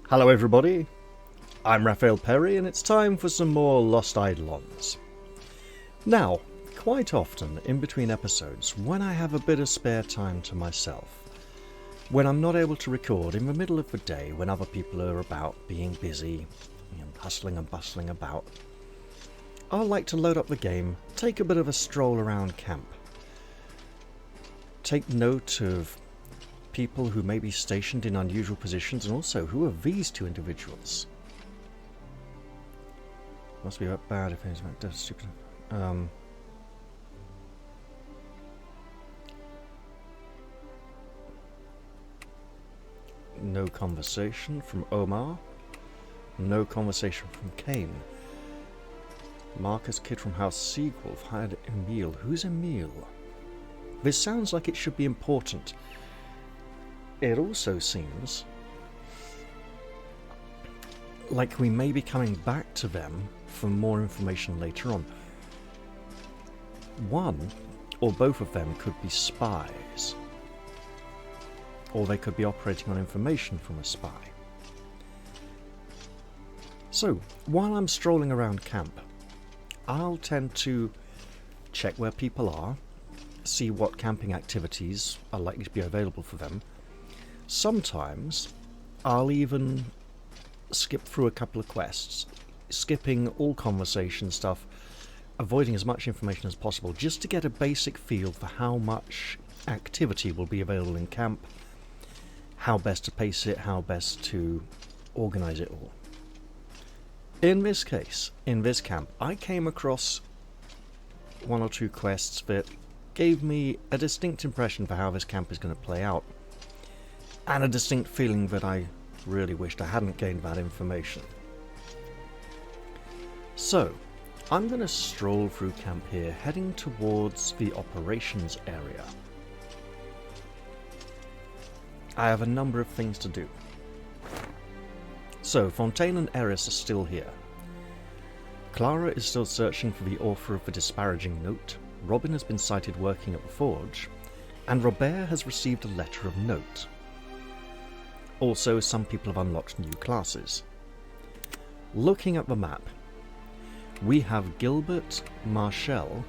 Hello everybody, I'm Raphael Perry and it's time for some more Lost Eidolons. Now, quite often in between episodes, when I have a bit of spare time to myself, when I'm not able to record in the middle of the day when other people are about being busy and hustling and bustling about, I like to load up the game, take a bit of a stroll around camp, take note of people who may be stationed in unusual positions, and also who are these two individuals. Must be bad if he's stupid. No conversation from Omar. No conversation from Kane. Marcus Kid from House Seagulf hired Emil. Who's Emil? This sounds like it should be important. It also seems like we may be coming back to them for more information later on. One or both of them could be spies, or they could be operating on information from a spy. So, while I'm strolling around camp, I'll tend to check where people are, see what camping activities are likely to be available for them. Sometimes I'll even skip through a couple of quests, skipping all conversation stuff, avoiding as much information as possible, just to get a basic feel for how much activity will be available in camp, how best to pace it, how best to organize it all. In this case, in this camp, I came across one or two quests that gave me a distinct impression for how this camp is going to play out, and a distinct feeling that I really wished I hadn't gained that information. So, I'm going to stroll through camp here, heading towards the operations area. I have a number of things to do. So, Fontaine and Eris are still here. Clara is still searching for the author of the disparaging note, Robin has been sighted working at the forge, and Robert has received a letter of note. Also, some people have unlocked new classes. Looking at the map, we have Gilbert, Marshall,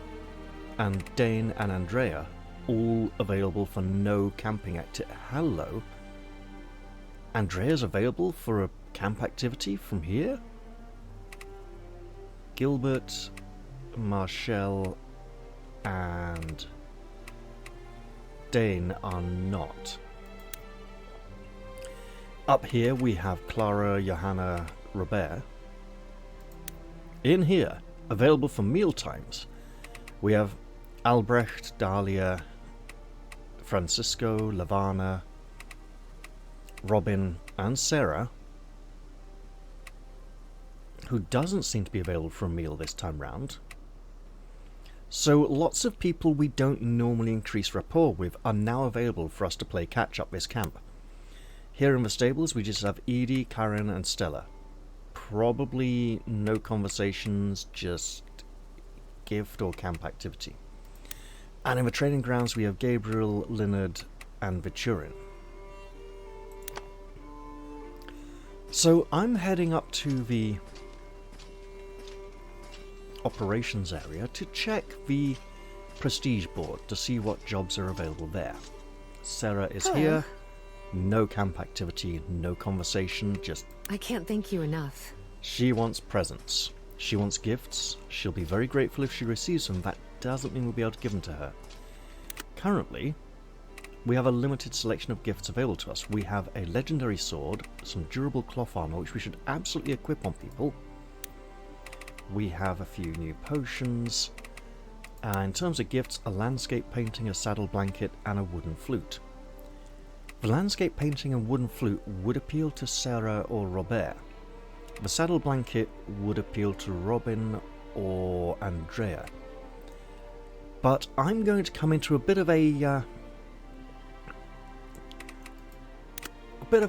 and Dane and Andrea all available for no camping activity. Hello? Andrea's available for a camp activity from here? Gilbert, Marshall, and Dane are not. Up here we have Clara, Johanna, Robert. In here, available for meal times, we have Albrecht, Dahlia, Francisco, Lavana, Robin, and Sarah, who doesn't seem to be available for a meal this time round. So lots of people we don't normally increase rapport with are now available for us to play catch-up this camp. Here in the stables we just have Edie, Karen, and Stella. Probably no conversations, just gift or camp activity. And in the training grounds we have Gabriel, Leonard, and Viturin. So I'm heading up to the operations area to check the prestige board to see what jobs are available there. Sarah is here. No camp activity, no conversation, just... I can't thank you enough. She wants presents. She wants gifts. She'll be very grateful if she receives them. That doesn't mean we'll be able to give them to her. Currently, we have a limited selection of gifts available to us. We have a legendary sword, some durable cloth armor, which we should absolutely equip on people. We have a few new potions. In terms of gifts, a landscape painting, a saddle blanket, and a wooden flute. The landscape painting and wooden flute would appeal to Sarah or Robert. The saddle blanket would appeal to Robin or Andrea. But I'm going to come into a bit of a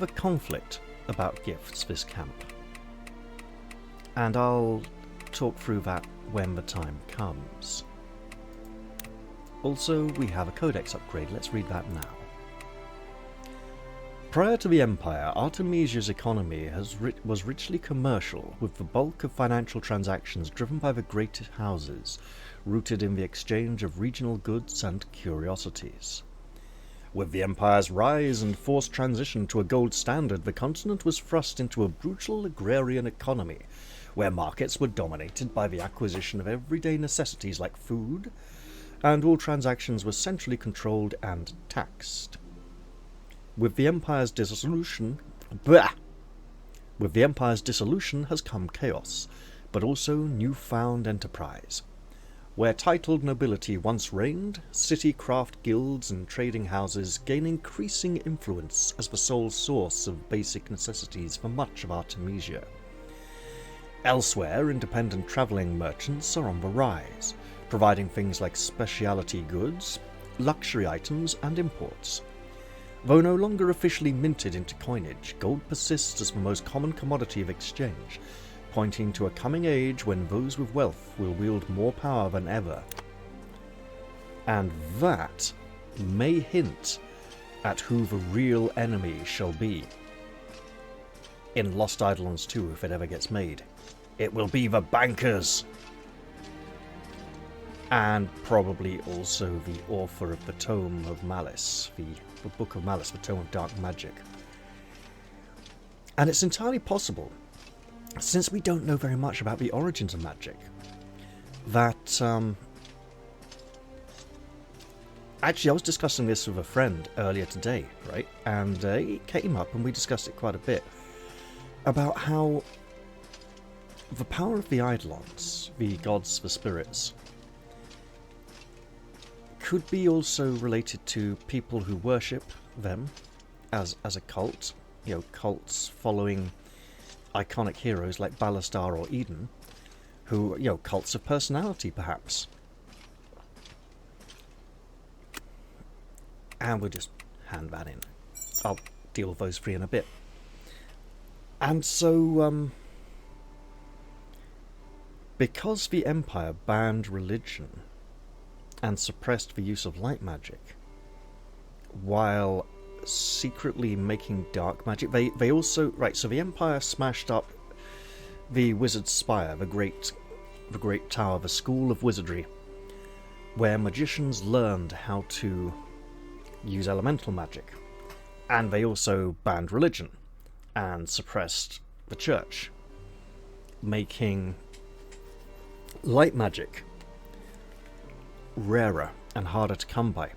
conflict about gifts this camp. And I'll talk through that when the time comes. Also, we have a codex upgrade. Let's read that now. Prior to the Empire, Artemesia's economy was richly commercial, with the bulk of financial transactions driven by the great houses, rooted in the exchange of regional goods and curiosities. With the Empire's rise and forced transition to a gold standard, the continent was thrust into a brutal agrarian economy, where markets were dominated by the acquisition of everyday necessities like food, and all transactions were centrally controlled and taxed. With the Empire's dissolution has come chaos, but also newfound enterprise. Where titled nobility once reigned, city craft guilds and trading houses gain increasing influence as the sole source of basic necessities for much of Artemesia. Elsewhere, independent travelling merchants are on the rise, providing things like specialty goods, luxury items, and imports. Though no longer officially minted into coinage, gold persists as the most common commodity of exchange, pointing to a coming age when those with wealth will wield more power than ever. And that may hint at who the real enemy shall be. In Lost Eidolons 2, if it ever gets made, it will be the bankers! And probably also the author of the Tome of Malice, the Book of Malice, the Tome of Dark Magic. And it's entirely possible, since we don't know very much about the origins of magic, that... Actually, I was discussing this with a friend earlier today, right? And it came up and we discussed it quite a bit, about how the power of the Eidolons, the gods, the spirits, could be also related to people who worship them as a cult, cults following iconic heroes like Balastar or Eden, who, cults of personality perhaps. And we'll just hand that in. I'll deal with those three in a bit. And so, because the Empire banned religion and suppressed the use of light magic, while secretly making dark magic, they also... Right, so the Empire smashed up the Wizard's Spire, the great tower, the school of wizardry, where magicians learned how to use elemental magic. And they also banned religion and suppressed the church, making light magic rarer and harder to come by.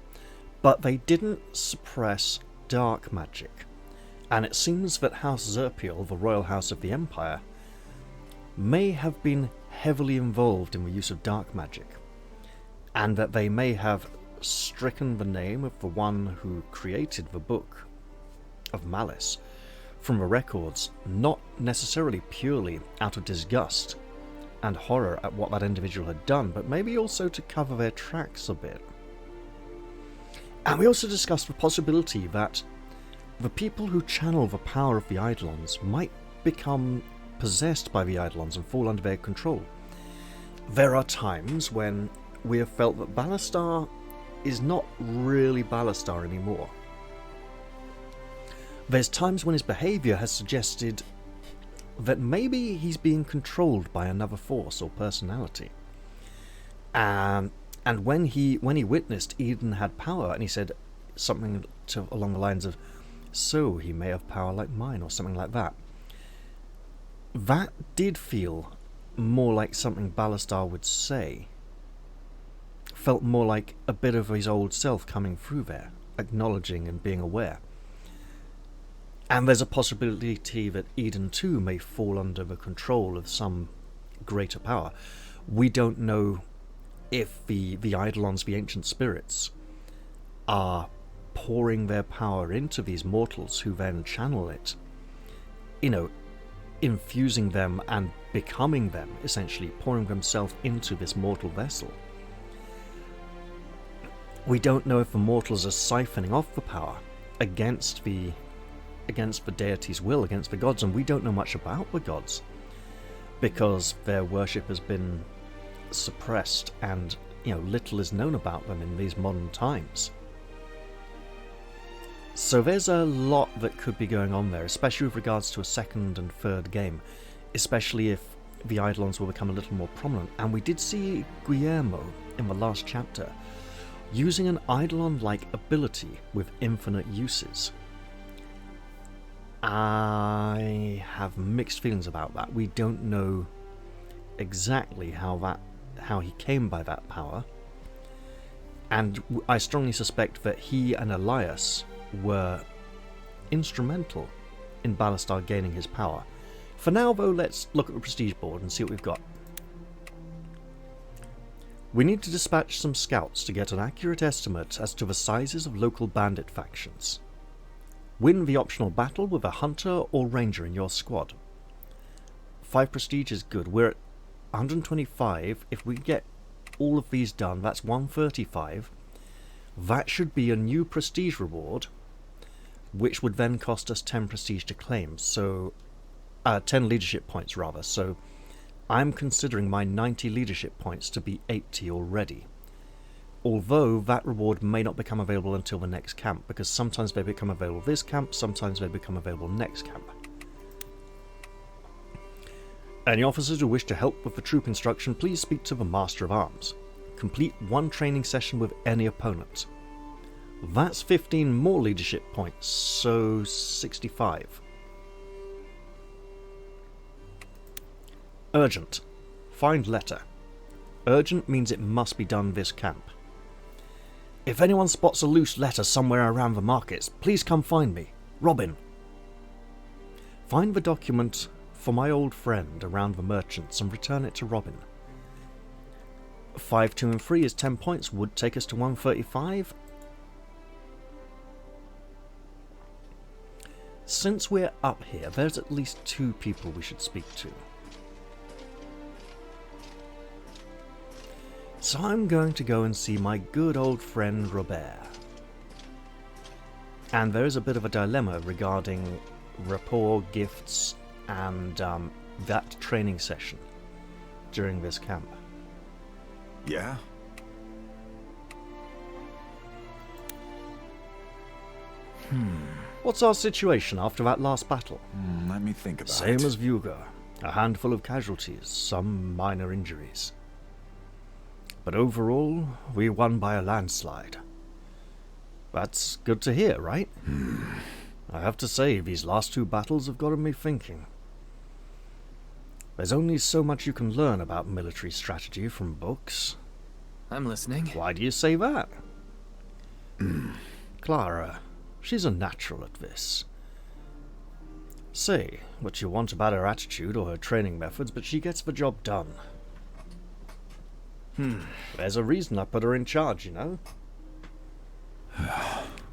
But they didn't suppress dark magic, and it seems that House Zerpiel, the royal house of the Empire, may have been heavily involved in the use of dark magic, and that they may have stricken the name of the one who created the Book of Malice from the records, not necessarily purely out of disgust and horror at what that individual had done, but maybe also to cover their tracks a bit. And we also discussed the possibility that the people who channel the power of the Eidolons might become possessed by the Eidolons and fall under their control. There are times when we have felt that Balastar is not really Balastar anymore. There's times when his behaviour has suggested that maybe he's being controlled by another force or personality. And when he witnessed Eden had power, and he said something along the lines of, "So he may have power like mine," or something like that. That did feel more like something Balastar would say. Felt more like a bit of his old self coming through there, acknowledging and being aware. And there's a possibility that Eden too may fall under the control of some greater power. We don't know if the Eidolons, the ancient spirits, are pouring their power into these mortals who then channel it, infusing them and becoming them, essentially pouring themselves into this mortal vessel. We don't know if the mortals are siphoning off the power against the deity's will, against the gods, and we don't know much about the gods because their worship has been suppressed and little is known about them in these modern times. So there's a lot that could be going on there, especially with regards to a second and third game, especially if the Eidolons will become a little more prominent. And we did see Guillermo in the last chapter using an Eidolon-like ability with infinite uses. I have mixed feelings about that. We don't know exactly how he came by that power, and I strongly suspect that he and Elias were instrumental in Ballastar gaining his power. For now, though, let's look at the prestige board and see what we've got. We need to dispatch some scouts to get an accurate estimate as to the sizes of local bandit factions. Win the optional battle with a hunter or ranger in your squad. 5 prestige is good. We're at 125. If we get all of these done, that's 135. That should be a new prestige reward, which would then cost us 10 prestige to claim. So, 10 leadership points rather. So, I'm considering my 90 leadership points to be 80 already. Although that reward may not become available until the next camp, because sometimes they become available this camp, sometimes they become available next camp. Any officers who wish to help with the troop instruction, please speak to the Master of Arms. Complete 1 training session with any opponent. That's 15 more leadership points, so 65. Urgent. Find letter. Urgent means it must be done this camp. If anyone spots a loose letter somewhere around the markets, please come find me. Robin. Find the document for my old friend around the merchants and return it to Robin. 5, 2 and 3 is 10 points, would take us to 135. Since we're up here, there's at least 2 people we should speak to. So I'm going to go and see my good old friend Robert. And there is a bit of a dilemma regarding rapport, gifts, and that training session during this camp. Yeah? What's our situation after that last battle? Let me think about it. Same as Vuga. A handful of casualties, some minor injuries. But overall, we won by a landslide. That's good to hear, right? I have to say, these last 2 battles have gotten me thinking. There's only so much you can learn about military strategy from books. I'm listening. Why do you say that? Clara, she's a natural at this. Say what you want about her attitude or her training methods, but she gets the job done. There's a reason I put her in charge, you know?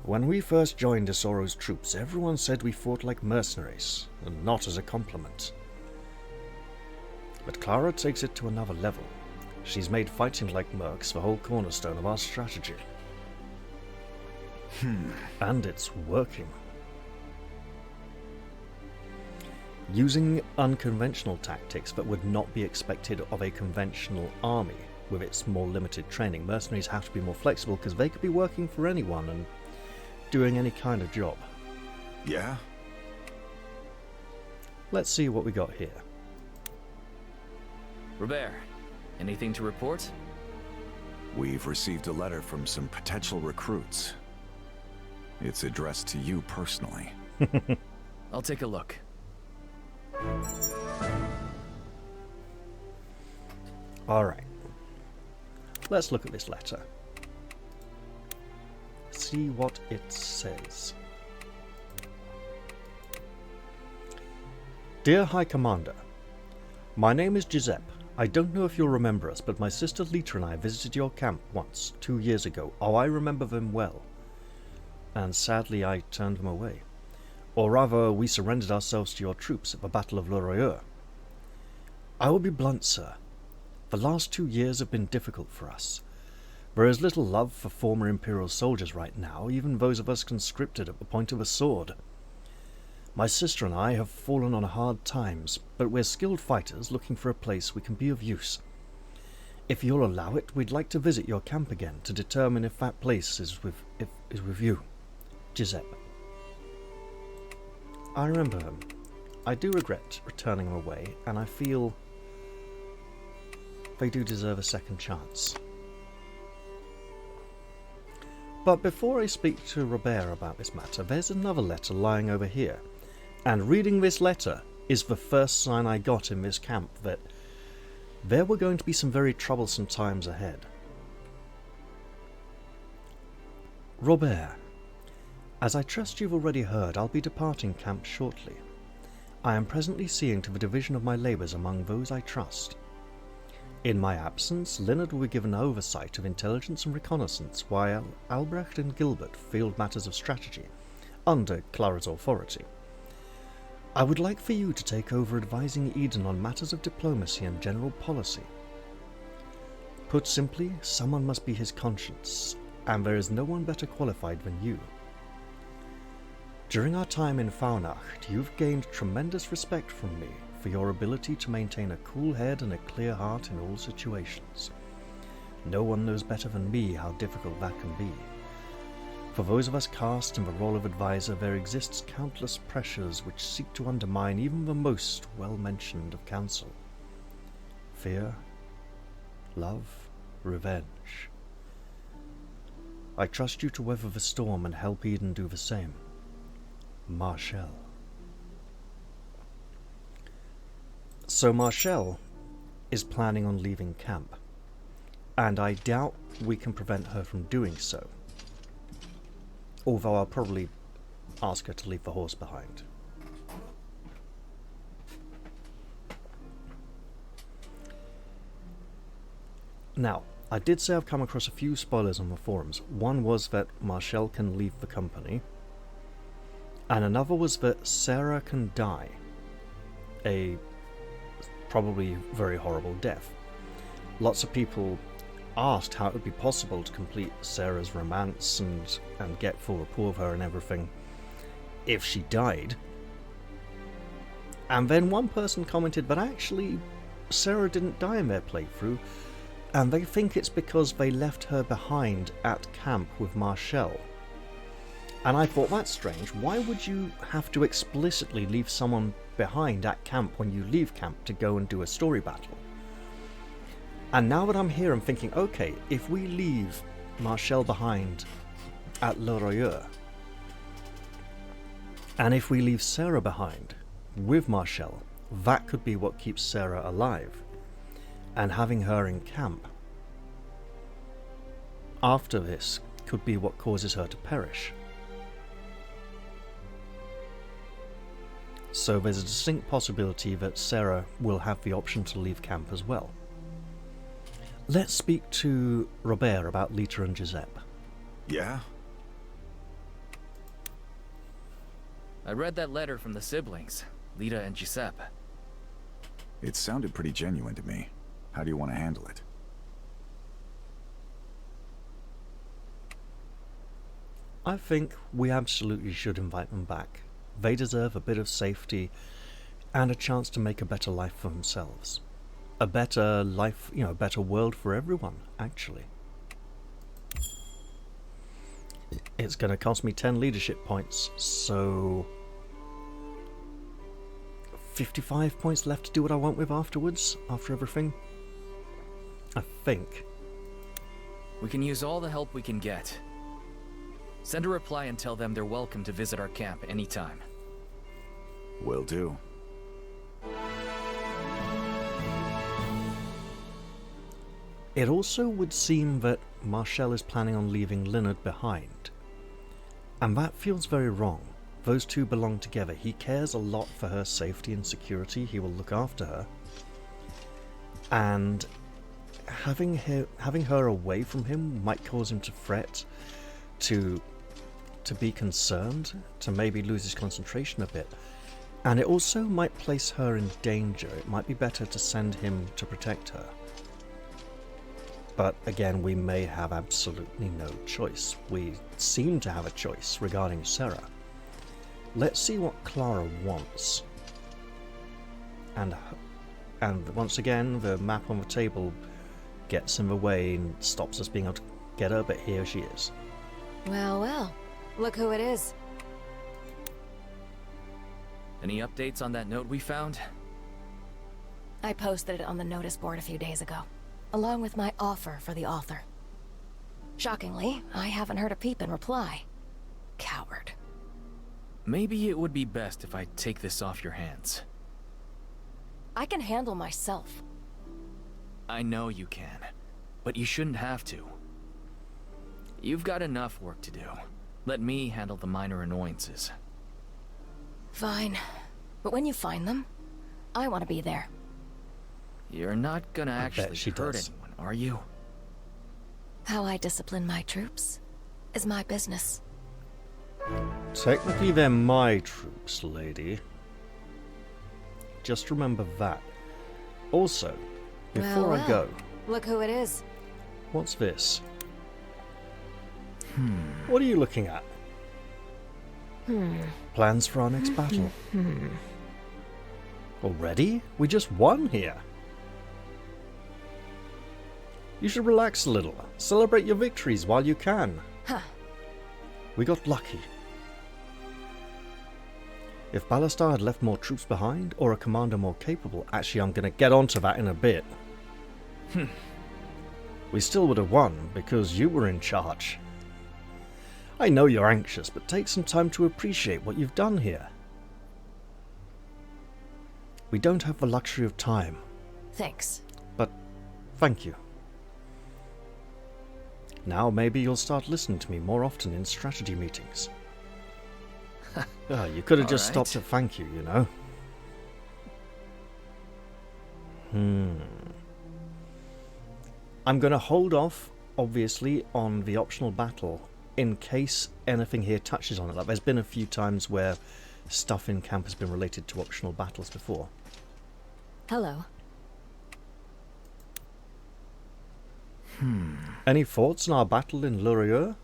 When we first joined Isoro's troops, everyone said we fought like mercenaries, and not as a compliment. But Clara takes it to another level. She's made fighting like mercs the whole cornerstone of our strategy. And it's working. Using unconventional tactics that would not be expected of a conventional army with its more limited training, mercenaries have to be more flexible because they could be working for anyone and doing any kind of job. Yeah? Let's see what we got here. Robert, anything to report? We've received a letter from some potential recruits. It's addressed to you personally. I'll take a look. Alright. Let's look at this letter. See what it says. Dear High Commander, my name is Giuseppe. I don't know if you'll remember us, but my sister Lita and I visited your camp once, 2 years ago. Oh, I remember them well. And sadly I turned them away. Or rather, we surrendered ourselves to your troops at the Battle of Lorilleux. I will be blunt, sir. The last 2 years have been difficult for us. There is little love for former Imperial soldiers right now, even those of us conscripted at the point of a sword. My sister and I have fallen on hard times, but we're skilled fighters looking for a place we can be of use. If you'll allow it, we'd like to visit your camp again to determine if that place is with you. Giuseppe. I remember them. I do regret returning them away, and I feel they do deserve a second chance. But before I speak to Robert about this matter, there's another letter lying over here. And reading this letter is the first sign I got in this camp that there were going to be some very troublesome times ahead. Robert, as I trust you've already heard, I'll be departing camp shortly. I am presently seeing to the division of my labours among those I trust. In my absence, Leonard will be given oversight of intelligence and reconnaissance, while Albrecht and Gilbert field matters of strategy, under Clara's authority. I would like for you to take over advising Eden on matters of diplomacy and general policy. Put simply, someone must be his conscience, and there is no one better qualified than you. During our time in Faunacht, you've gained tremendous respect from me for your ability to maintain a cool head and a clear heart in all situations. No one knows better than me how difficult that can be. For those of us cast in the role of advisor, there exists countless pressures which seek to undermine even the most well-mentioned of counsel. Fear, love, revenge. I trust you to weather the storm and help Eden do the same. Marshall. So Marshall is planning on leaving camp, and I doubt we can prevent her from doing so. Although I'll probably ask her to leave the horse behind. Now, I did say I've come across a few spoilers on the forums. One was that Marshall can leave the company, and another was that Sarah can die. A probably very horrible death. Lots of people asked how it would be possible to complete Sarah's romance and get full rapport with her and everything if she died. And then one person commented that actually Sarah didn't die in their playthrough, and they think it's because they left her behind at camp with Marshall. And I thought, that's strange. Why would you have to explicitly leave someone behind at camp when you leave camp to go and do a story battle? And now that I'm here, I'm thinking, okay, if we leave Marshall behind at Le Royeur, and if we leave Sarah behind with Marshall, that could be what keeps Sarah alive. And having her in camp after this could be what causes her to perish. So there's a distinct possibility that Sarah will have the option to leave camp as well. Let's speak to Robert about Lita and Giuseppe. Yeah? I read that letter from the siblings, Lita and Giuseppe. It sounded pretty genuine to me. How do you want to handle it? I think we absolutely should invite them back. They deserve a bit of safety and a chance to make a better life for themselves. A better life, a better world for everyone, actually. It's going to cost me 10 leadership points, so 55 points left to do what I want with afterwards, after everything. I think. We can use all the help we can get. Send a reply and tell them they're welcome to visit our camp anytime. Will do. It also would seem that Marshall is planning on leaving Leonard behind. And that feels very wrong. Those two belong together. He cares a lot for her safety and security. He will look after her. And having her away from him might cause him to fret, to be concerned, to maybe lose his concentration a bit. And it also might place her in danger. It might be better to send him to protect her. But again, we may have absolutely no choice. We seem to have a choice regarding Sarah. Let's see what Clara wants. And once again, the map on the table gets in the way and stops us being able to get her, but here she is. Well, well. Look who it is. Any updates on that note we found? I posted it on the notice board a few days ago, along with my offer for the author. Shockingly, I haven't heard a peep in reply. Coward. Maybe it would be best if I take this off your hands. I can handle myself. I know you can, but you shouldn't have to. You've got enough work to do. Let me handle the minor annoyances. Fine. But when you find them, I want to be there. You're not gonna bet actually she hurt does. anyone, are you? How I discipline my troops is my business. Technically, they're my troops, lady. Just remember that. Also, before I go, Look who it is. what's this? What are you looking at? Plans for our next battle. Already? We just won here. You should relax a little. Celebrate your victories while you can. Huh. We got lucky. If Ballastar had left more troops behind, or a commander more capable, actually I'm going to get onto that in a bit. We still would have won, because you were in charge. I know you're anxious, but take some time to appreciate what you've done here. We don't have the luxury of time, Thanks. but thank you. Now maybe you'll start listening to me more often in strategy meetings. You could have just Alright. stopped at thank you, you know. I'm going to hold off, obviously, on the optional battle in case anything here touches on it. Like, there's been a few times where stuff in camp has been related to optional battles before. Hello. Any thoughts on our battle in Lurieux?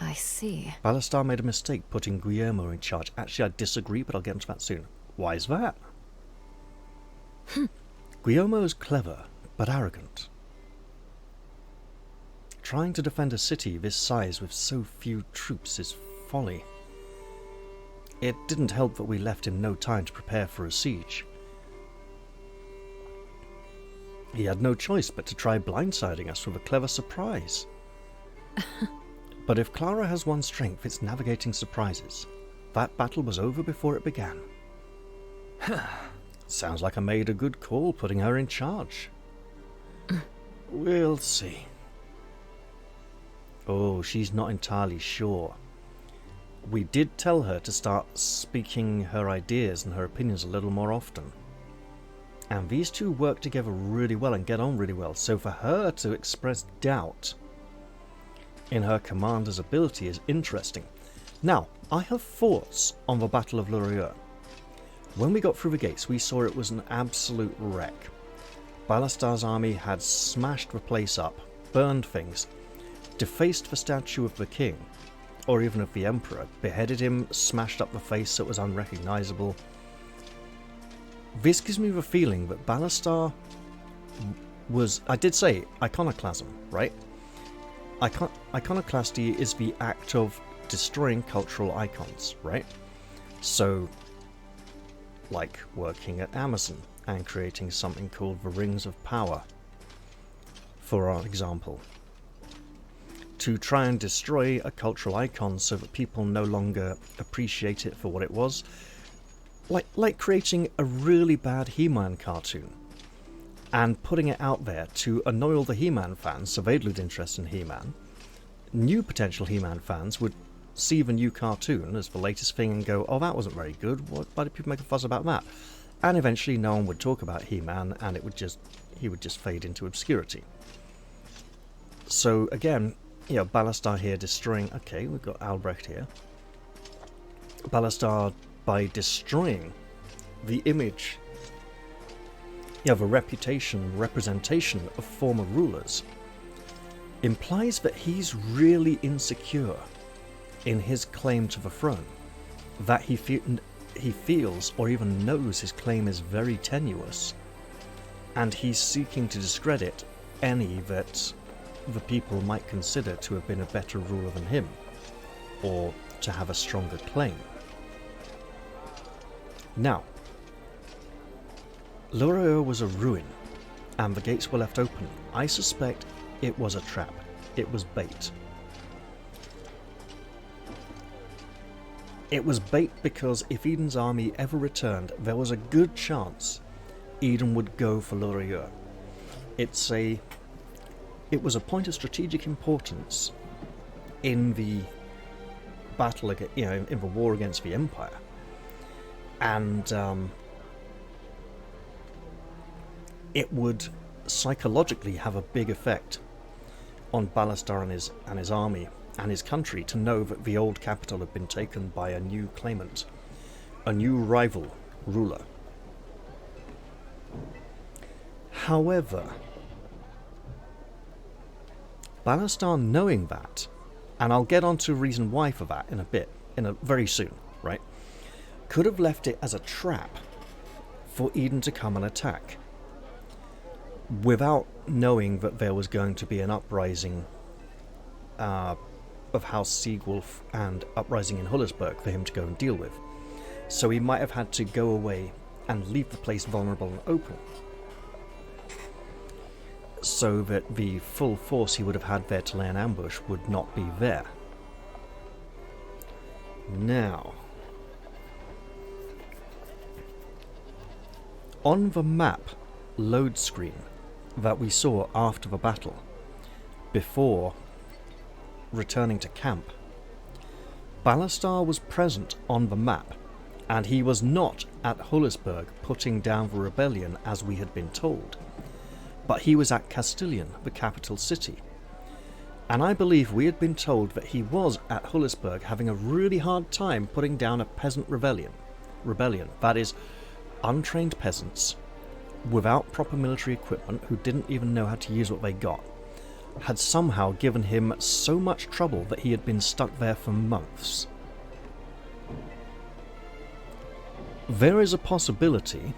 I see. Ballastar made a mistake putting Guillermo in charge. Actually, I disagree, but I'll get into that soon. Why is that? Guillermo is clever, but arrogant. Trying to defend a city this size with so few troops is folly. It didn't help that we left him no time to prepare for a siege. He had no choice but to try blindsiding us with a clever surprise. But if Clara has one strength, it's navigating surprises. That battle was over before it began. Sounds like I made a good call putting her in charge. We'll see. Oh, she's not entirely sure. We did tell her to start speaking her ideas and her opinions a little more often. And these two work together really well and get on really well, so for her to express doubt in her commander's ability is interesting. Now, I have thoughts on the Battle of Lurieux. When we got through the gates, we saw it was an absolute wreck. Ballastar's army had smashed the place up, burned things, defaced the statue of the king, or even of the emperor, beheaded him, smashed up the face so it was unrecognizable. This gives me the feeling that Ballastar was, I did say iconoclasm, right? Iconoclasty is the act of destroying cultural icons, right? So, like working at Amazon and creating something called the Rings of Power, for our example. To try and destroy a cultural icon so that people no longer appreciate it for what it was. Like creating a really bad He-Man cartoon and putting it out there to annoy all the He-Man fans so they'd lose interest in He-Man. New potential He-Man fans would see the new cartoon as the latest thing and go, oh, that wasn't very good, why did people make a fuss about that? And eventually no one would talk about He-Man and he would just fade into obscurity. So again, you know, Ballastar here destroying, okay, we've got Albrecht here. Ballastar, by destroying the image, you have a representation of former rulers, implies that he's really insecure in his claim to the throne, that he feels or even knows his claim is very tenuous, and he's seeking to discredit any that the people might consider to have been a better ruler than him, or to have a stronger claim. Now, Loreur was a ruin, and the gates were left open. I suspect it was a trap. It was bait. It was bait because if Eden's army ever returned, there was a good chance Eden would go for Loreur. It was a point of strategic importance in the battle, in the war against the Empire, and it would psychologically have a big effect on Balastar and his army and his country to know that the old capital had been taken by a new claimant, a new rival ruler. However, Balastar knowing that, and I'll get on to reason why for that very soon, right, could have left it as a trap for Eden to come and attack, without knowing that there was going to be an uprising of House Seagwolf and uprising in Hullisburg for him to go and deal with. So he might have had to go away and leave the place vulnerable and open, so that the full force he would have had there to lay an ambush would not be there. Now, on the map load screen that we saw after the battle, before returning to camp, Balastar was present on the map, and he was not at Hullisburg putting down the rebellion as we had been told, but he was at Castilian, the capital city. And I believe we had been told that he was at Hullisburg having a really hard time putting down a peasant rebellion. That is, untrained peasants without proper military equipment who didn't even know how to use what they got, had somehow given him so much trouble that he had been stuck there for months. There is a possibility,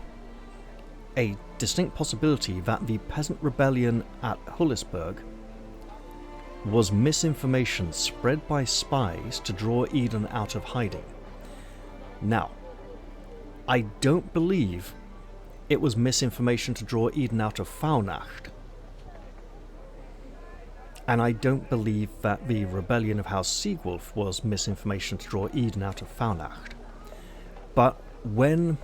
a distinct possibility, that the peasant rebellion at Hullisburg was misinformation spread by spies to draw Eden out of hiding. Now, I don't believe it was misinformation to draw Eden out of Faunacht, and I don't believe that the rebellion of House Seagwolf was misinformation to draw Eden out of Faunacht. But when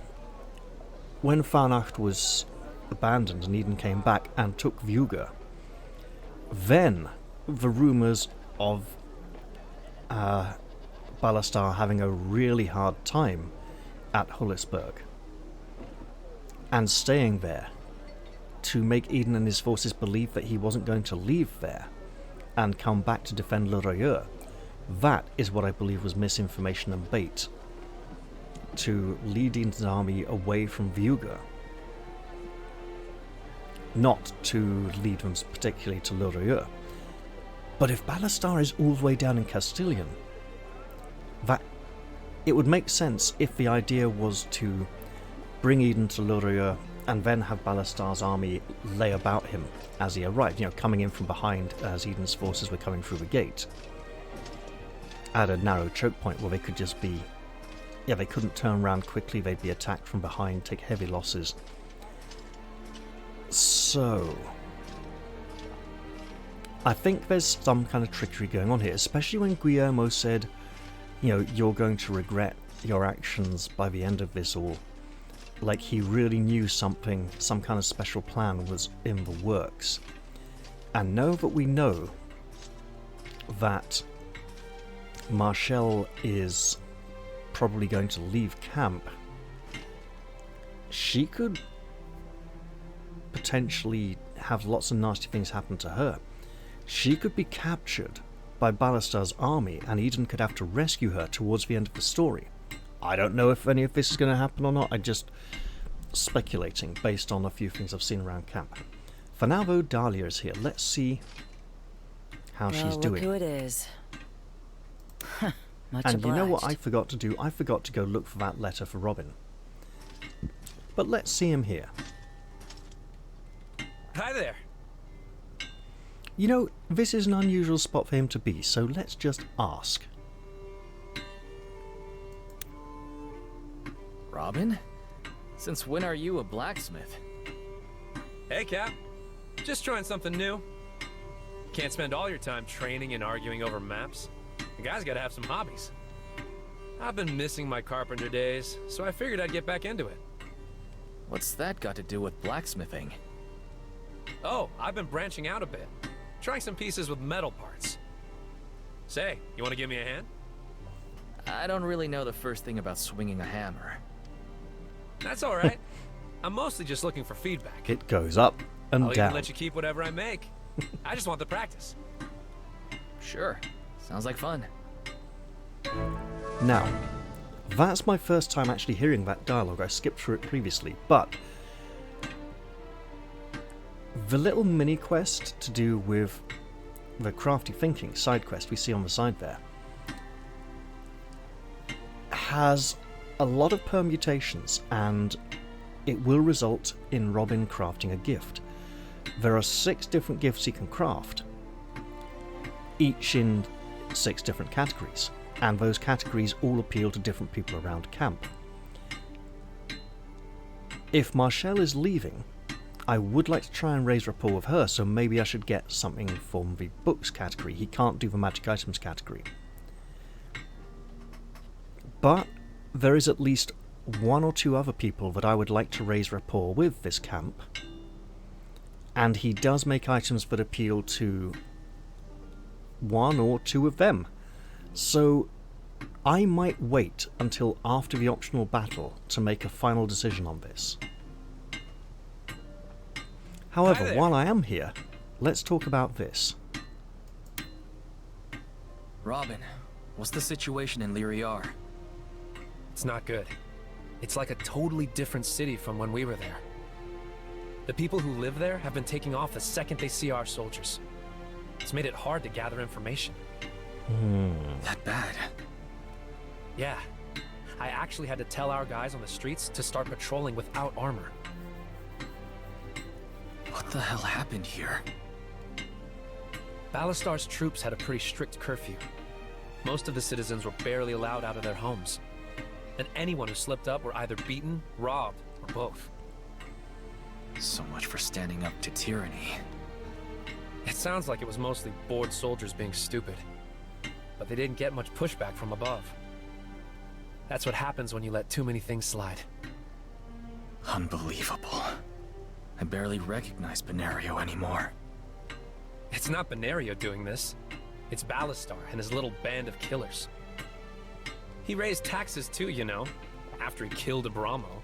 Faunacht was abandoned and Eden came back and took Vuga, then the rumours of Balastar having a really hard time at Hullisburg and staying there to make Eden and his forces believe that he wasn't going to leave there and come back to defend Loreur, that is what I believe was misinformation and bait to lead Eden's army away from Vuga, not to lead them particularly to Loreur. But if Balastar is all the way down in Castilian, that it would make sense if the idea was to bring Eden to Loreur and then have Balastar's army lay about him as he arrived, coming in from behind as Eden's forces were coming through the gate, at a narrow choke point where they could just be, they couldn't turn around quickly, they'd be attacked from behind, take heavy losses. So, I think there's some kind of trickery going on here, especially when Guillermo said, you're going to regret your actions by the end of this all. Like he really knew some kind of special plan was in the works. And now that we know that Marshall is probably going to leave camp, she could potentially have lots of nasty things happen to her. She could be captured by Balastar's army, and Eden could have to rescue her towards the end of the story. I don't know if any of this is going to happen or not. I'm just speculating based on a few things I've seen around camp. For now, though, Dahlia is here. Let's see how she's doing. Look who it is. Much and obliged. you know what I forgot to do? I forgot to go look for that letter for Robin. But let's see him here. Hi there. This is an unusual spot for him to be, so let's just ask. Robin? Since when are you a blacksmith? Hey, Cap. Just trying something new. Can't spend all your time training and arguing over maps. The guy's gotta have some hobbies. I've been missing my carpenter days, so I figured I'd get back into it. What's that got to do with blacksmithing? Oh, I've been branching out a bit. Trying some pieces with metal parts. Say, you wanna give me a hand? I don't really know the first thing about swinging a hammer. That's alright. I'm mostly just looking for feedback. It goes up and I'll down. even let you keep whatever I make. I just want the practice. Sure. Sounds like fun. Now, that's my first time actually hearing that dialogue. I skipped through it previously, but the little mini quest to do with the crafty thinking side quest we see on the side there has a lot of permutations, and it will result in Robin crafting a gift. There are 6 different gifts he can craft, each in 6 different categories, and those categories all appeal to different people around camp. If Marshall is leaving, I would like to try and raise rapport with her, so maybe I should get something from the books category. He can't do the magic items category. But there is at least 1 or 2 other people that I would like to raise rapport with this camp, and he does make items that appeal to 1 or 2 of them. So I might wait until after the optional battle to make a final decision on this. However, Hi there. while I am here, let's talk about this. Robin, what's the situation in Lyriar? It's not good. It's like a totally different city from when we were there. The people who live there have been taking off the second they see our soldiers. It's made it hard to gather information. That bad? Yeah. I actually had to tell our guys on the streets to start patrolling without armor. What the hell happened here? Ballastar's troops had a pretty strict curfew. Most of the citizens were barely allowed out of their homes. And anyone who slipped up were either beaten, robbed, or both. So much for standing up to tyranny. It sounds like it was mostly bored soldiers being stupid. But they didn't get much pushback from above. That's what happens when you let too many things slide. Unbelievable. I barely recognize Benario anymore. It's not Benario doing this. It's Ballastar and his little band of killers. He raised taxes too, you know, after he killed Abramo.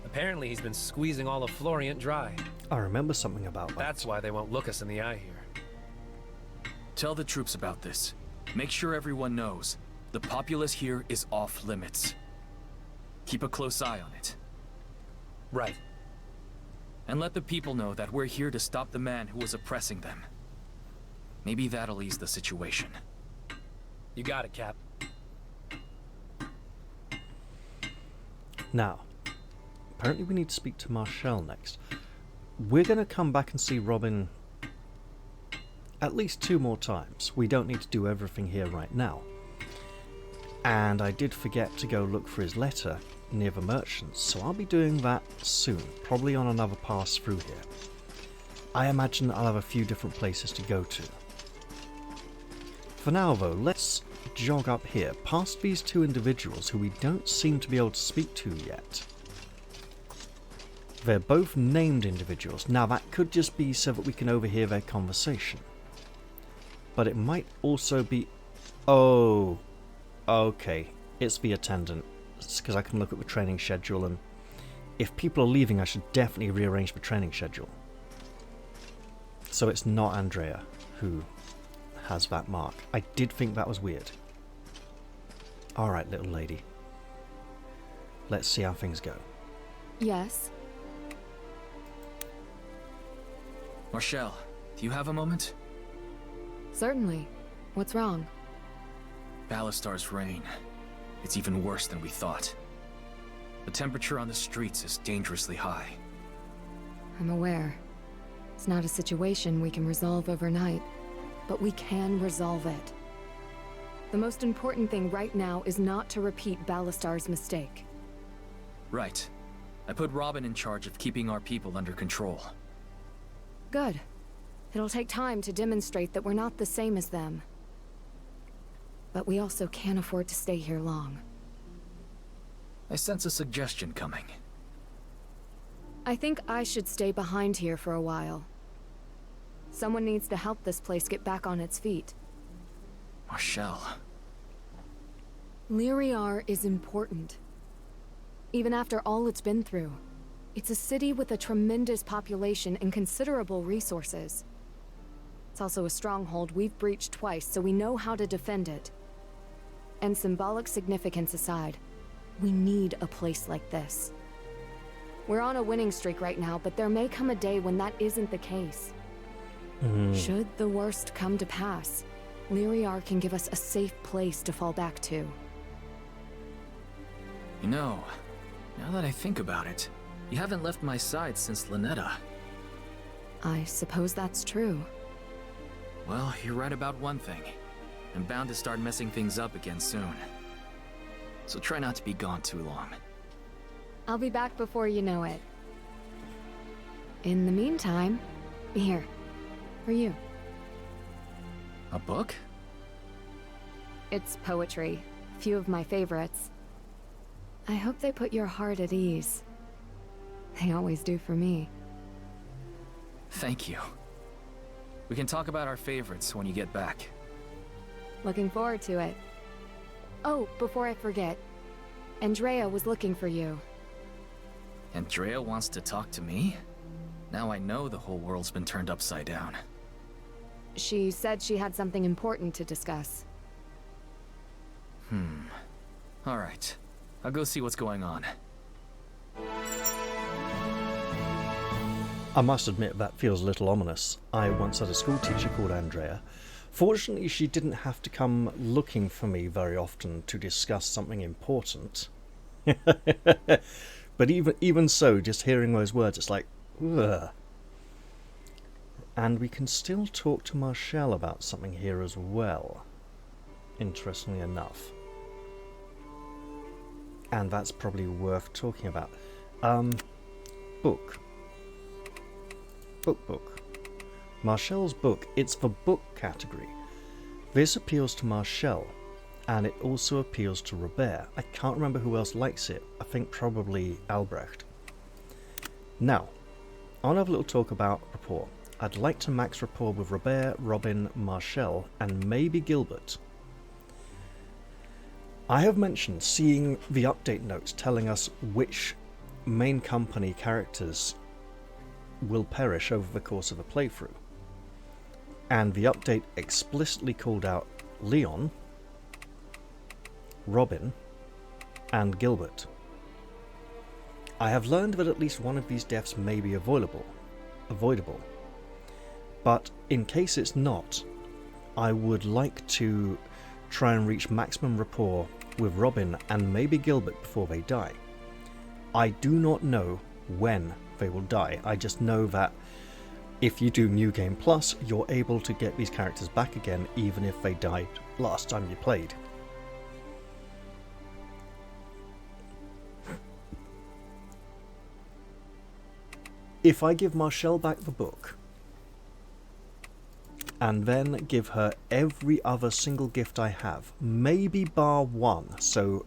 Apparently he's been squeezing all of Florient dry. I remember something about that. That's why they won't look us in the eye here. Tell the troops about this. Make sure everyone knows. The populace here is off limits. Keep a close eye on it. Right. And let the people know that we're here to stop the man who was oppressing them. Maybe that'll ease the situation. You got it, Cap. Now, apparently we need to speak to Marshall next. We're going to come back and see Robin at least 2 more times. We don't need to do everything here right now. And I did forget to go look for his letter near the merchants, so I'll be doing that soon, probably on another pass through here. I imagine I'll have a few different places to go to. For now though, let's jog up here, past these 2 individuals who we don't seem to be able to speak to yet. They're both named individuals. Now that could just be so that we can overhear their conversation. But it might also be... Oh, okay, it's the attendant. It's because I can look at the training schedule, and if people are leaving I should definitely rearrange the training schedule. So it's not Andrea who has that mark. I did think that was weird. Alright, little lady. Let's see how things go. Yes? Marshall, do you have a moment? Certainly. What's wrong? Ballastar's reign. It's even worse than we thought. The temperature on the streets is dangerously high. I'm aware. It's not a situation we can resolve overnight, but we can resolve it. The most important thing right now is not to repeat Ballastar's mistake. Right. I put Robin in charge of keeping our people under control. Good. It'll take time to demonstrate that we're not the same as them. But we also can't afford to stay here long. I sense a suggestion coming. I think I should stay behind here for a while. Someone needs to help this place get back on its feet. Marshall. Lyriar is important. Even after all it's been through. It's a city with a tremendous population and considerable resources. It's also a stronghold we've breached twice, so we know how to defend it. And symbolic significance aside, we need a place like this. We're on a winning streak right now, but there may come a day when that isn't the case. Should the worst come to pass, Lyriar can give us a safe place to fall back to. You know, now that I think about it, you haven't left my side since Lynetta. I suppose that's true. Well, you're right about one thing. I'm bound to start messing things up again soon. So try not to be gone too long. I'll be back before you know it. In the meantime, here, for you. A book? It's poetry, a few of my favorites. I hope they put your heart at ease. They always do for me. Thank you. We can talk about our favorites when you get back. Looking forward to it. Oh, before I forget, Andrea was looking for you. Andrea wants to talk to me? Now I know the whole world's been turned upside down. She said she had something important to discuss. All right. I'll go see what's going on. I must admit that feels a little ominous. I once had a school teacher called Andrea. Fortunately, she didn't have to come looking for me very often to discuss something important. But even so, just hearing those words, it's like, ugh. And we can still talk to Marshall about something here as well, interestingly enough. And that's probably worth talking about. Book. Book. Marshall's book, it's the book category. This appeals to Marshall, and it also appeals to Robert. I can't remember who else likes it. I think probably Albrecht. Now, I'll have a little talk about rapport. I'd like to max rapport with Robert, Robin, Marshall, and maybe Gilbert. I have mentioned seeing the update notes telling us which main company characters will perish over the course of a playthrough. And the update explicitly called out Leon, Robin, and Gilbert. I have learned that at least one of these deaths may be avoidable. But in case it's not, I would like to try and reach maximum rapport with Robin and maybe Gilbert before they die. I do not know when they will die. I just know that if you do New Game Plus, you're able to get these characters back again even if they died last time you played. If I give Marshall back the book, and then give her every other single gift I have, maybe bar one, so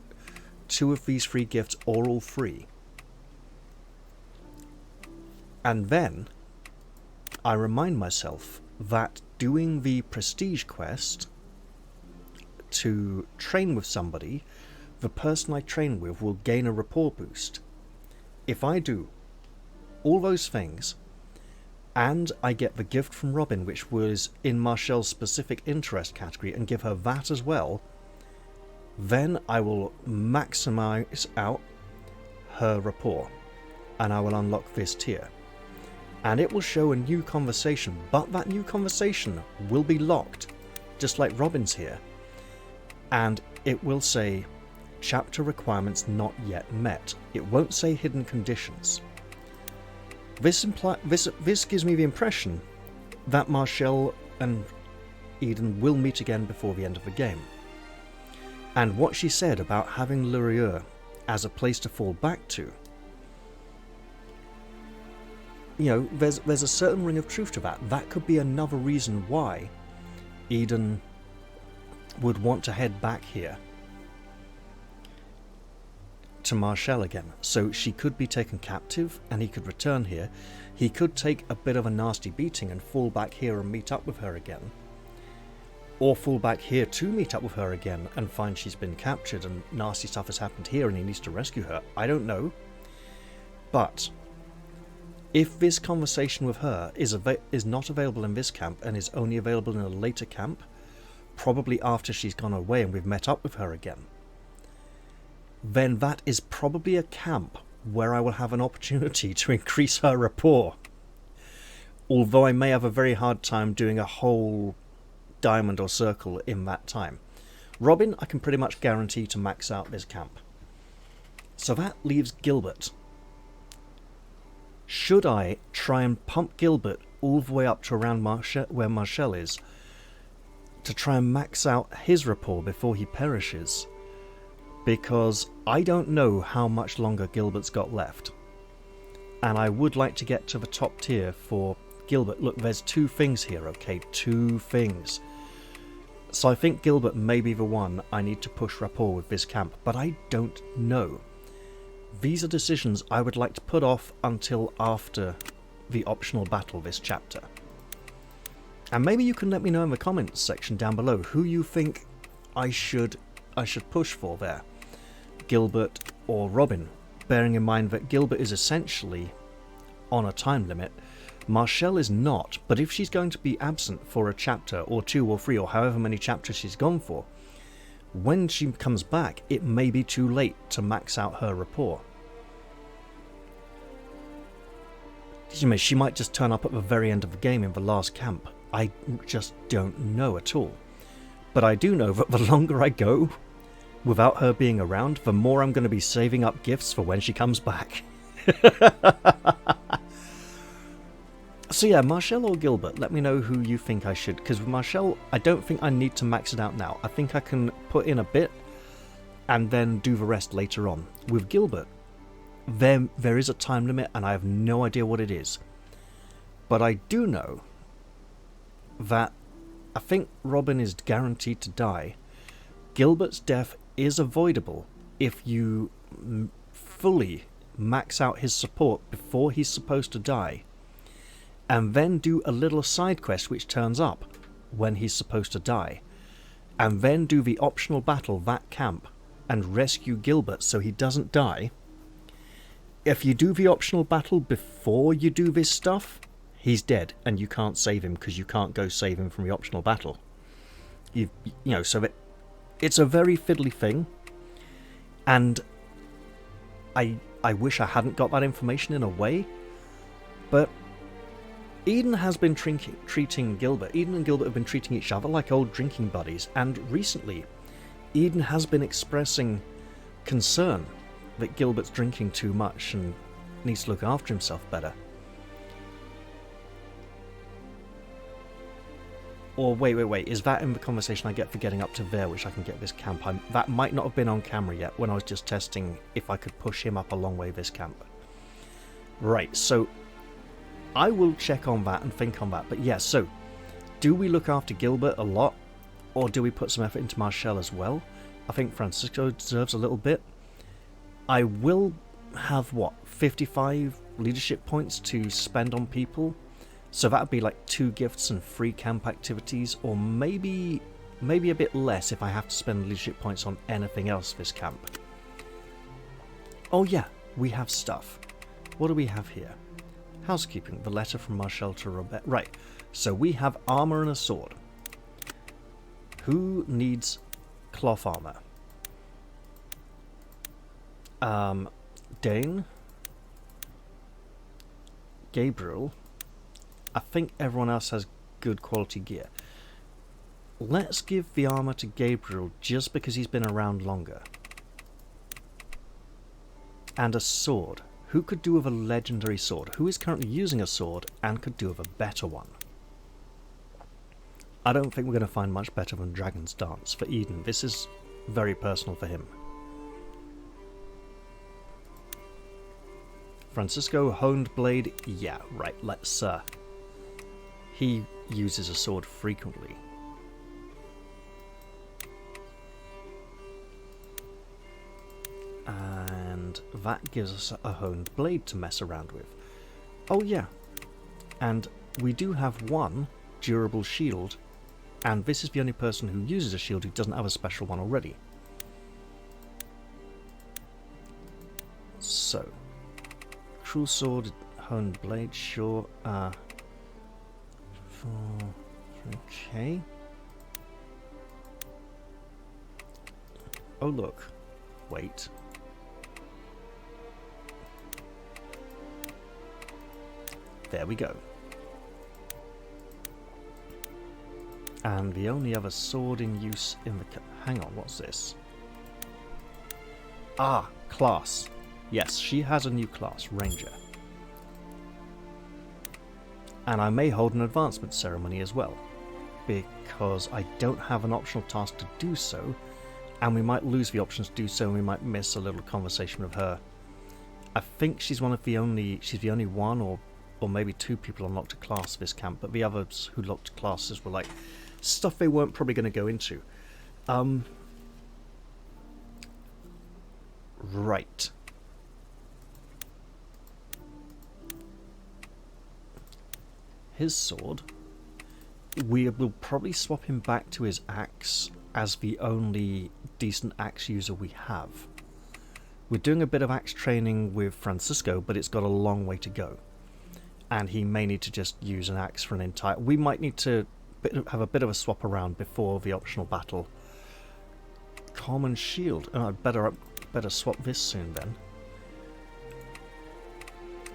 2 of these 3 gifts or all 3. And then I remind myself that doing the prestige quest to train with somebody, the person I train with will gain a rapport boost. If I do all those things, and I get the gift from Robin, which was in Marshall's specific interest category, and give her that as well, then I will maximize out her rapport, and I will unlock this tier. And it will show a new conversation, but that new conversation will be locked, just like Robin's here. And it will say, chapter requirements not yet met. It won't say hidden conditions. This gives me the impression that Marshall and Eden will meet again before the end of the game. And what she said about having Lyriar as a place to fall back to, you know, there's a certain ring of truth to that. That could be another reason why Eden would want to head back here to Marshall again. So she could be taken captive and he could return here. He could take a bit of a nasty beating and fall back here and meet up with her again. Or fall back here to meet up with her again and find she's been captured and nasty stuff has happened here and he needs to rescue her. I don't know. But if this conversation with her is not available in this camp and is only available in a later camp, probably after she's gone away and we've met up with her again, then that is probably a camp where I will have an opportunity to increase her rapport. Although I may have a very hard time doing a whole diamond or circle in that time. Robin, I can pretty much guarantee to max out this camp. So that leaves Gilbert. Should I try and pump Gilbert all the way up to around where Marshall is, to try and max out his rapport before he perishes? Because I don't know how much longer Gilbert's got left. And I would like to get to the top tier for Gilbert. Look, there's 2 things here, okay? 2 things. So I think Gilbert may be the one I need to push rapport with this camp, but I don't know. These are decisions I would like to put off until after the optional battle this chapter. And maybe you can let me know in the comments section down below who you think I should push for there. Gilbert or Robin, bearing in mind that Gilbert is essentially on a time limit. Marshall is not, but if she's going to be absent for a chapter or 2 or 3 or however many chapters she's gone for, when she comes back it may be too late to max out her rapport. She might just turn up at the very end of the game in the last camp. I just don't know at all. But I do know that the longer I go without her being around, the more I'm going to be saving up gifts for when she comes back. So yeah, Marshall or Gilbert, let me know who you think I should, because with Marshall, I don't think I need to max it out now. I think I can put in a bit and then do the rest later on. With Gilbert, there is a time limit and I have no idea what it is. But I do know that I think Robin is guaranteed to die. Gilbert's death is avoidable if you fully max out his support before he's supposed to die, and then do a little side quest which turns up when he's supposed to die, and then do the optional battle that camp and rescue Gilbert so he doesn't die. If you do the optional battle before you do this stuff, he's dead and you can't save him because you can't go save him from the optional battle. You know, so it's a very fiddly thing, and I wish I hadn't got that information in a way, but Eden has been treating Gilbert. Eden and Gilbert have been treating each other like old drinking buddies, and recently Eden has been expressing concern that Gilbert's drinking too much and needs to look after himself better. Or wait, is that in the conversation I get for getting up to there, which I can get this camp? That might not have been on camera yet when I was just testing if I could push him up a long way this camp. Right, so I will check on that and think on that. But yeah, so do we look after Gilbert a lot, or do we put some effort into Marshall as well? I think Francisco deserves a little bit. I will have, 55 leadership points to spend on people? So that would be like 2 gifts and 3 camp activities, or maybe a bit less if I have to spend leadership points on anything else this camp. Oh yeah, we have stuff. What do we have here? Housekeeping, the letter from Marshall to Robert. Right, so we have armor and a sword. Who needs cloth armor? Dane, Gabriel. I think everyone else has good quality gear. Let's give the armor to Gabriel just because he's been around longer. And a sword. Who could do with a legendary sword? Who is currently using a sword and could do with a better one? I don't think we're going to find much better than Dragon's Dance for Eden. This is very personal for him. Francisco, honed blade. Yeah, right, let's, he uses a sword frequently. And that gives us a honed blade to mess around with. Oh yeah, and we do have one durable shield, and this is the only person who uses a shield who doesn't have a special one already. So, cruel sword, honed blade, sure. Okay. Oh look, wait. There we go. And the only other sword in use in the... Hang on, what's this? Ah, class. Yes, she has a new class, Ranger. And I may hold an advancement ceremony as well, because I don't have an optional task to do so, and we might lose the option to do so, and we might miss a little conversation with her. I think she's the only one or maybe two people unlocked a class this camp, but the others who locked classes were like stuff they weren't probably going to go into. Right. His sword, we will probably swap him back to his axe as the only decent axe user we have. We're doing a bit of axe training with Francisco, but it's got a long way to go. And he may need to just use an axe for an entire... We might need to have a bit of a swap around before the optional battle. Common shield. Oh, I'd better swap this soon then.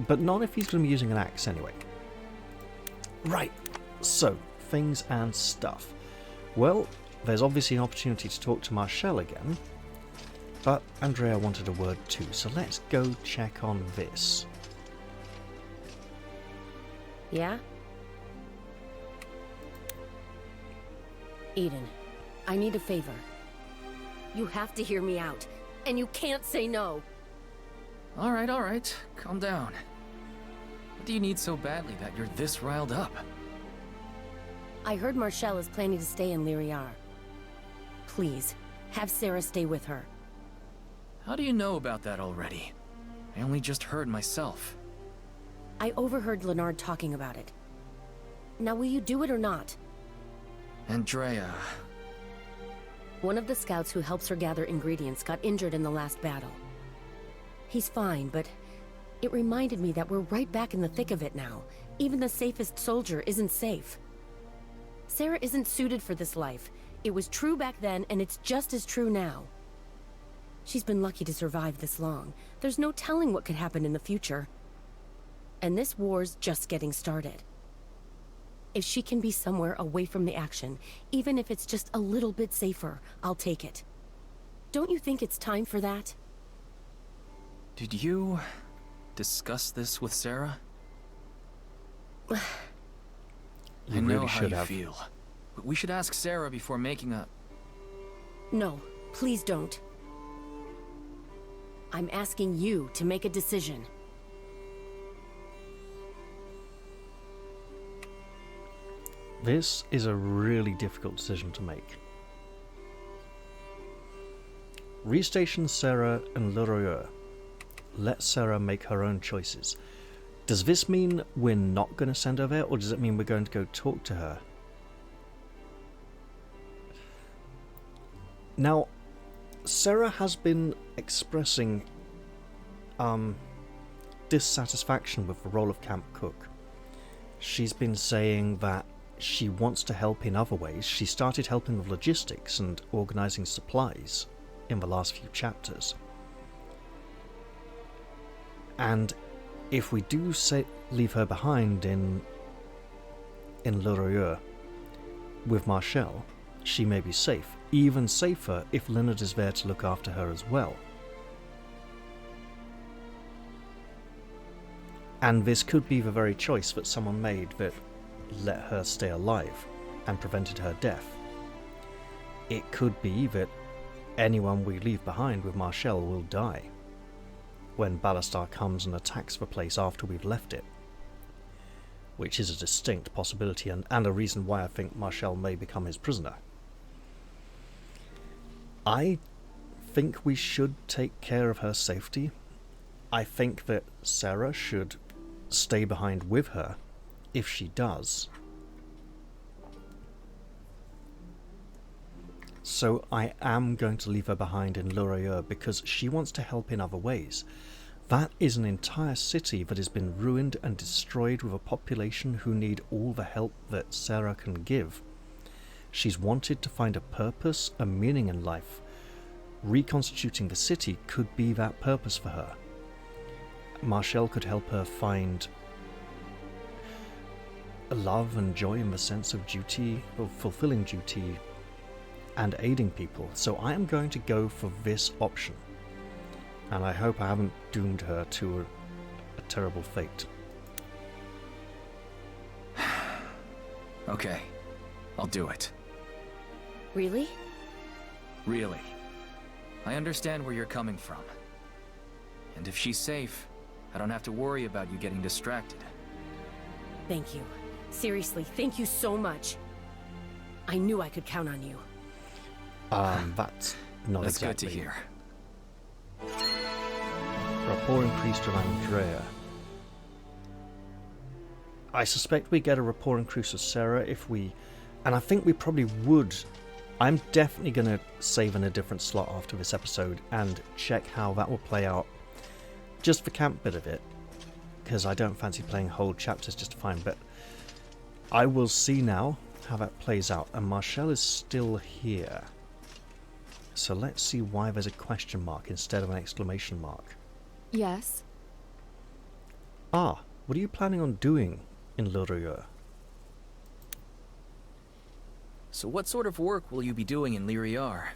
But not if he's going to be using an axe anyway. Right, so, things and stuff. Well, there's obviously an opportunity to talk to Marshall again, but Andrea wanted a word too, so let's go check on this. Yeah? Eden, I need a favor. You have to hear me out, and you can't say no. Alright, calm down. What do you need so badly that you're this riled up? I heard Marshall is planning to stay in Lyriar. Please, have Sarah stay with her. How do you know about that already? I only just heard myself. I overheard Leonard talking about it. Now will you do it or not? Andrea... One of the scouts who helps her gather ingredients got injured in the last battle. He's fine, but it reminded me that we're right back in the thick of it now. Even the safest soldier isn't safe. Sarah isn't suited for this life. It was true back then, and it's just as true now. She's been lucky to survive this long. There's no telling what could happen in the future. And this war's just getting started. If she can be somewhere away from the action, even if it's just a little bit safer, I'll take it. Don't you think it's time for that? Did you discuss this with Sarah? I know how you feel, but we should ask Sarah before making a... No, please don't. I'm asking you to make a decision. This is a really difficult decision to make. Restation Sarah and Leroy. Let Sarah make her own choices. Does this mean we're not going to send her there, or does it mean we're going to go talk to her? Now, Sarah has been expressing dissatisfaction with the role of camp cook. She's been saying that she wants to help in other ways. She started helping with logistics and organizing supplies in the last few chapters. And if we do leave her behind in Leroy with Marshall, she may be safe. Even safer if Leonard is there to look after her as well. And this could be the very choice that someone made that let her stay alive and prevented her death. It could be that anyone we leave behind with Marshall will die. when Ballastar comes and attacks the place after we've left it. Which is a distinct possibility and a reason why I think Marshall may become his prisoner. I think we should take care of her safety. I think that Sarah should stay behind with her if she does. So I am going to leave her behind in Lorilleux because she wants to help in other ways. That is an entire city that has been ruined and destroyed with a population who need all the help that Sarah can give. She's wanted to find a purpose, a meaning in life. Reconstituting the city could be that purpose for her. Marshall could help her find love and joy in the sense of duty, of fulfilling duty and aiding people. So I am going to go for this option. And I hope I haven't doomed her to a terrible fate. Okay, I'll do it. Really? Really. I understand where you're coming from. And if she's safe, I don't have to worry about you getting distracted. Thank you. Seriously, thank you so much. I knew I could count on you. That's not That's exactly. good to hear. Rapport increased with Andrea. I suspect we get a rapport increase with Sarah if we... And I think we probably would. I'm definitely going to save in a different slot after this episode and check how that will play out. Just the camp bit of it. Because I don't fancy playing whole chapters just to find. But I will see now how that plays out. And Marshall is still here. So let's see why there's a question mark instead of an exclamation mark. Yes? What are you planning on doing in Lorilleux? So what sort of work will you be doing in Lyriar?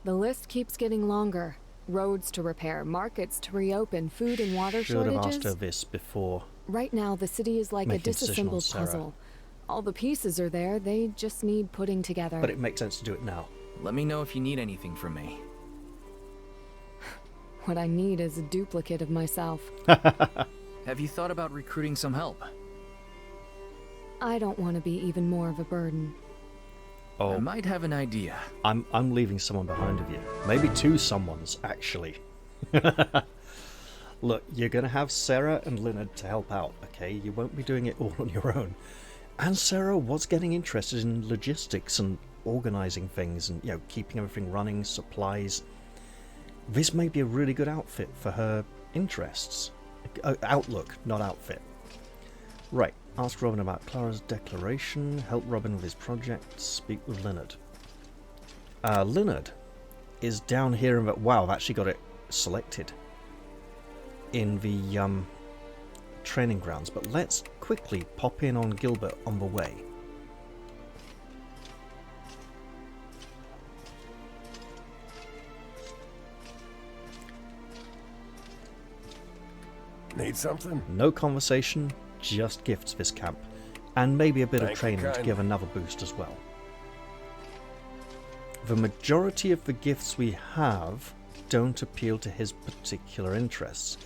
The list keeps getting longer. Roads to repair, markets to reopen, food and water Should have shortages. asked her this before. Right now, the city is like a Making a decision on disassembled Sarah. puzzle. All the pieces are there, they just need putting together. But it makes sense to do it now. Let me know if you need anything from me. What I need is a duplicate of myself. Have you thought about recruiting some help? I don't want to be even more of a burden. I Oh, might have an idea. I'm leaving someone behind of you. Maybe two someones, actually. Look, you're going to have Sarah and Leonard to help out, okay? You won't be doing it all on your own. And Sarah was getting interested in logistics and organizing things and, keeping everything running, supplies. This may be a really good outfit for her interests. Outlook, not outfit. Right, ask Robin about Clara's declaration, help Robin with his project, speak with Leonard. Leonard is down here and wow, I've actually got it selected in the training grounds, but let's quickly pop in on Gilbert on the way. Need something? No conversation, just gifts this camp. And maybe a bit of Thank you training to kindly. give another boost as well. The majority of the gifts we have don't appeal to his particular interests.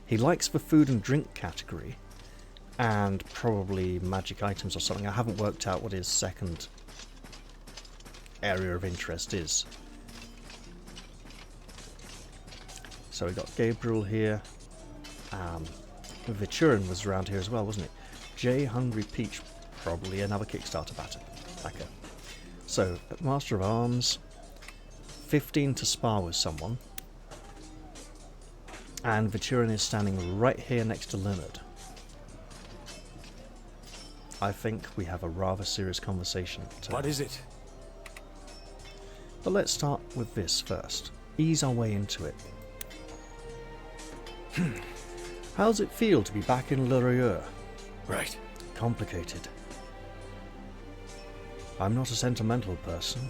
He likes the food and drink category, and probably magic items or something. I haven't worked out what his second area of interest is. So we got Gabriel here. Vichurin was around here as well, wasn't it? J Hungry Peach, probably another Kickstarter backer. So, Master of Arms, 15 to spar with someone. And Vichurin is standing right here next to Leonard. I think we have a rather serious conversation to What is it? But let's start with this first. Ease our way into it. How's it feel to be back in Lorilleux? Right. Complicated. I'm not a sentimental person,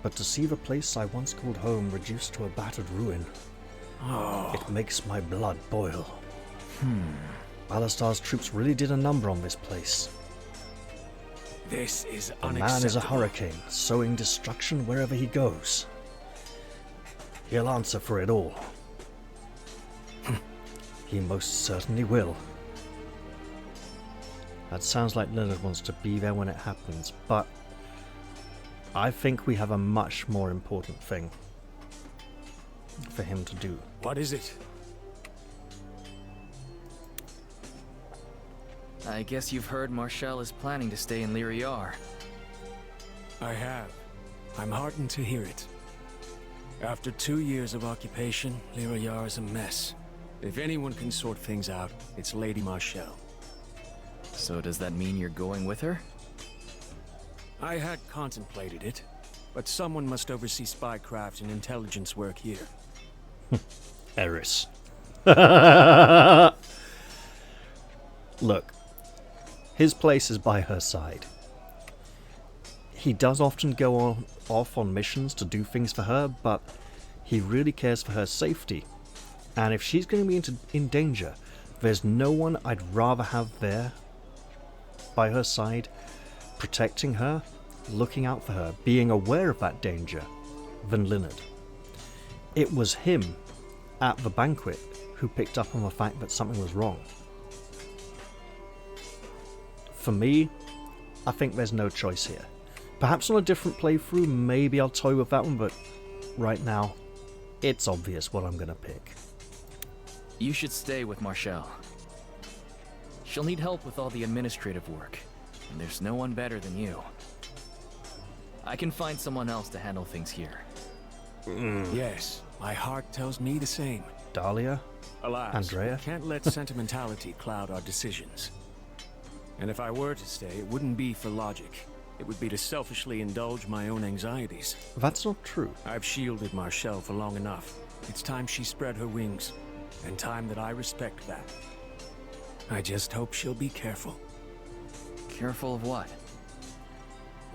but to see the place I once called home reduced to a battered ruin, it makes my blood boil. Ballastar's troops really did a number on this place. This is The man is a hurricane, sowing destruction wherever he goes. He'll answer for it all. He most certainly will. That sounds like Leonard wants to be there when it happens, but I think we have a much more important thing for him to do. What is it? I guess you've heard Marshall is planning to stay in Lyriar. I have. I'm heartened to hear it. After 2 years of occupation, Lyriar is a mess. If anyone can sort things out, it's Lady Marshall. So does that mean you're going with her? I had contemplated it, but someone must oversee spycraft and intelligence work here. Eris. Look, his place is by her side. He does often go off on missions to do things for her, but he really cares for her safety. And if she's going to be in danger, there's no one I'd rather have there by her side, protecting her, looking out for her, being aware of that danger, than Leonard. It was him at the banquet who picked up on the fact that something was wrong. For me, I think there's no choice here. Perhaps on a different playthrough, maybe I'll toy with that one, but right now, it's obvious what I'm going to pick. You should stay with Marshall. She'll need help with all the administrative work, and there's no one better than you. I can find someone else to handle things here. Yes, my heart tells me the same. Dahlia? Alas, Andrea? we can't let sentimentality cloud our decisions. And if I were to stay, it wouldn't be for logic. It would be to selfishly indulge my own anxieties. That's not true. I've shielded Marshall for long enough. It's time she spread her wings, and time that I respect that. I just hope she'll be careful. Careful of what?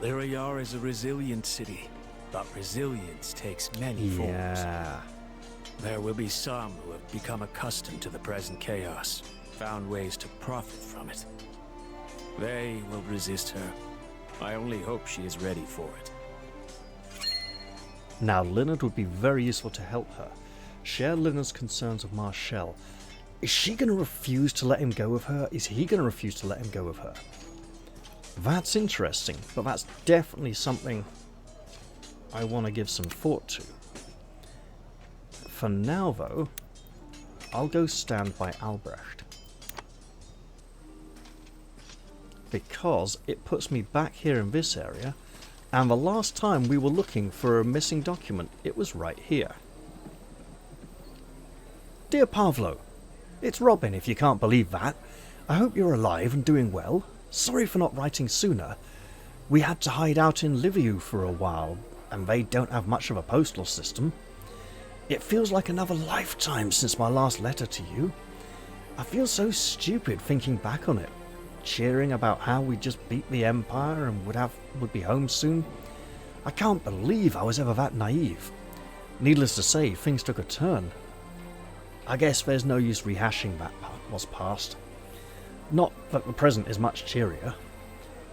Lyriar is a resilient city, but resilience takes many forms. Yeah. There will be some who have become accustomed to the present chaos, found ways to profit from it. They will resist her. I only hope she is ready for it. Now, Leonard would be very useful to help her. Share Leonard's concerns with Marshall. Is she going to refuse to let him go with her? Is he going to refuse to let him go with her? That's interesting, but that's definitely something I want to give some thought to. For now, though, I'll go stand by Albrecht. Because it puts me back here in this area, and the last time we were looking for a missing document, it was right here. Dear Pavlo, it's Robin, if you can't believe that. I hope you're alive and doing well. Sorry for not writing sooner. We had to hide out in Liviu for a while, and they don't have much of a postal system. It feels like another lifetime since my last letter to you. I feel so stupid thinking back on it, cheering about how we just beat the Empire and would be home soon. I can't believe I was ever that naive. Needless to say, things took a turn. I guess there's no use rehashing that what's past. Not that the present is much cheerier.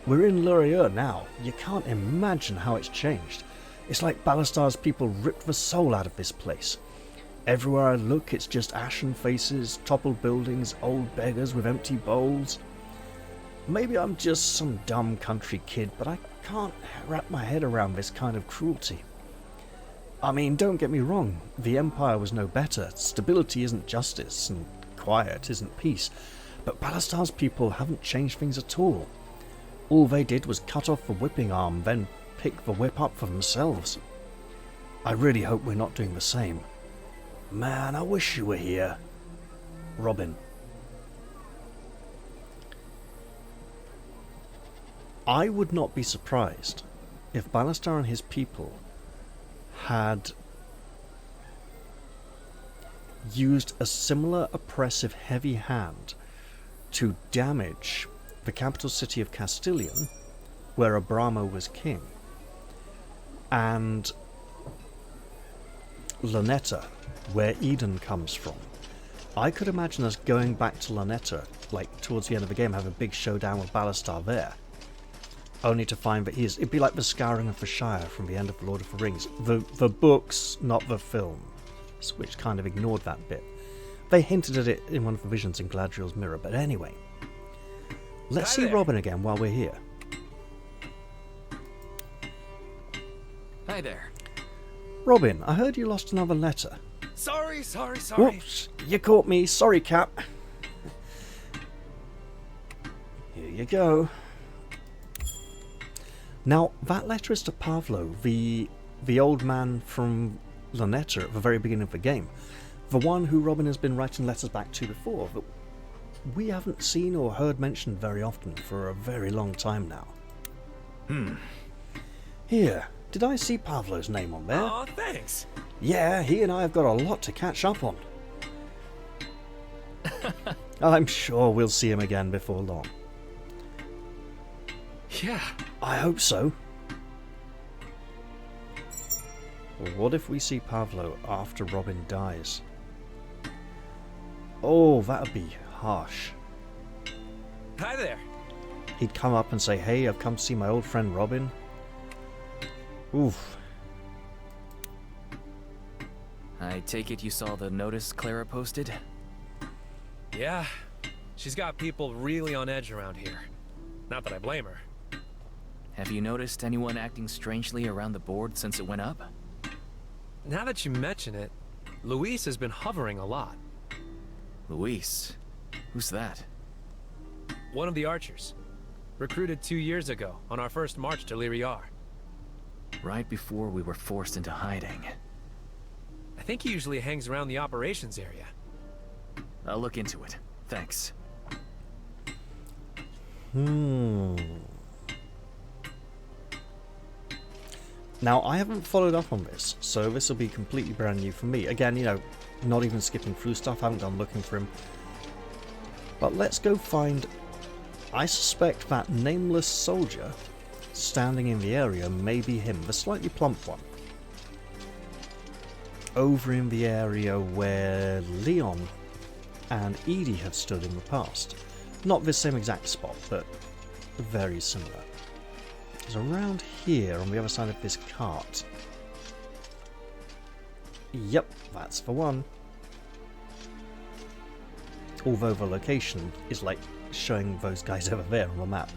We're in Lyriar now. You can't imagine how it's changed. It's like Ballastar's people ripped the soul out of this place. Everywhere I look, it's just ashen faces, toppled buildings, old beggars with empty bowls. Maybe I'm just some dumb country kid, but I can't wrap my head around this kind of cruelty. I mean, don't get me wrong, the Empire was no better. Stability isn't justice, and quiet isn't peace. But Ballastar's people haven't changed things at all. All they did was cut off the whipping arm, then pick the whip up for themselves. I really hope we're not doing the same. Man, I wish you were here. Robin. I would not be surprised if Ballastar and his people had used a similar oppressive heavy hand to damage the capital city of Castilian, where Abramo was king, and Lanetta, where Eden comes from. I could imagine us going back to Lanetta, like towards the end of the game, have a big showdown with Ballastar there, only to find that it'd be like the scouring of the Shire from the end of The Lord of the Rings. The books, not the film. which kind of ignored that bit. They hinted at it in one of the visions in Galadriel's mirror, but anyway. Let's see Robin again while we're here. Hi there. Robin, I heard you lost another letter. Sorry. Whoops, you caught me. Sorry, Cap. Here you go. Now, that letter is to Pavlo, the old man from Luneta at the very beginning of the game. The one who Robin has been writing letters back to before, that we haven't seen or heard mentioned very often for a very long time now. Here, did I see Pavlo's name on there? Aw, thanks. Yeah, he and I have got a lot to catch up on. I'm sure we'll see him again before long. Yeah. I hope so. What if we see Pavlo after Robin dies? Oh, that'd be harsh. Hi there. He'd come up and say, hey, I've come to see my old friend Robin. Oof. I take it you saw the notice Clara posted? Yeah. She's got people really on edge around here. Not that I blame her. Have you noticed anyone acting strangely around the board since it went up? Now that you mention it, Luis has been hovering a lot. Luis? Who's that? One of the archers. Recruited 2 years ago on our first march to Lyriar. Right before we were forced into hiding. I think he usually hangs around the operations area. I'll look into it. Thanks. Now, I haven't followed up on this, so this will be completely brand new for me. Again, you know, not even skipping through stuff, I haven't gone looking for him. But let's go find, I suspect that nameless soldier standing in the area may be him, the slightly plump one. Over in the area where Leon and Edie have stood in the past. Not the same exact spot, but very similar. It's around here on the other side of this cart. Yep, that's the one. Although the location is like showing those guys over there on the map.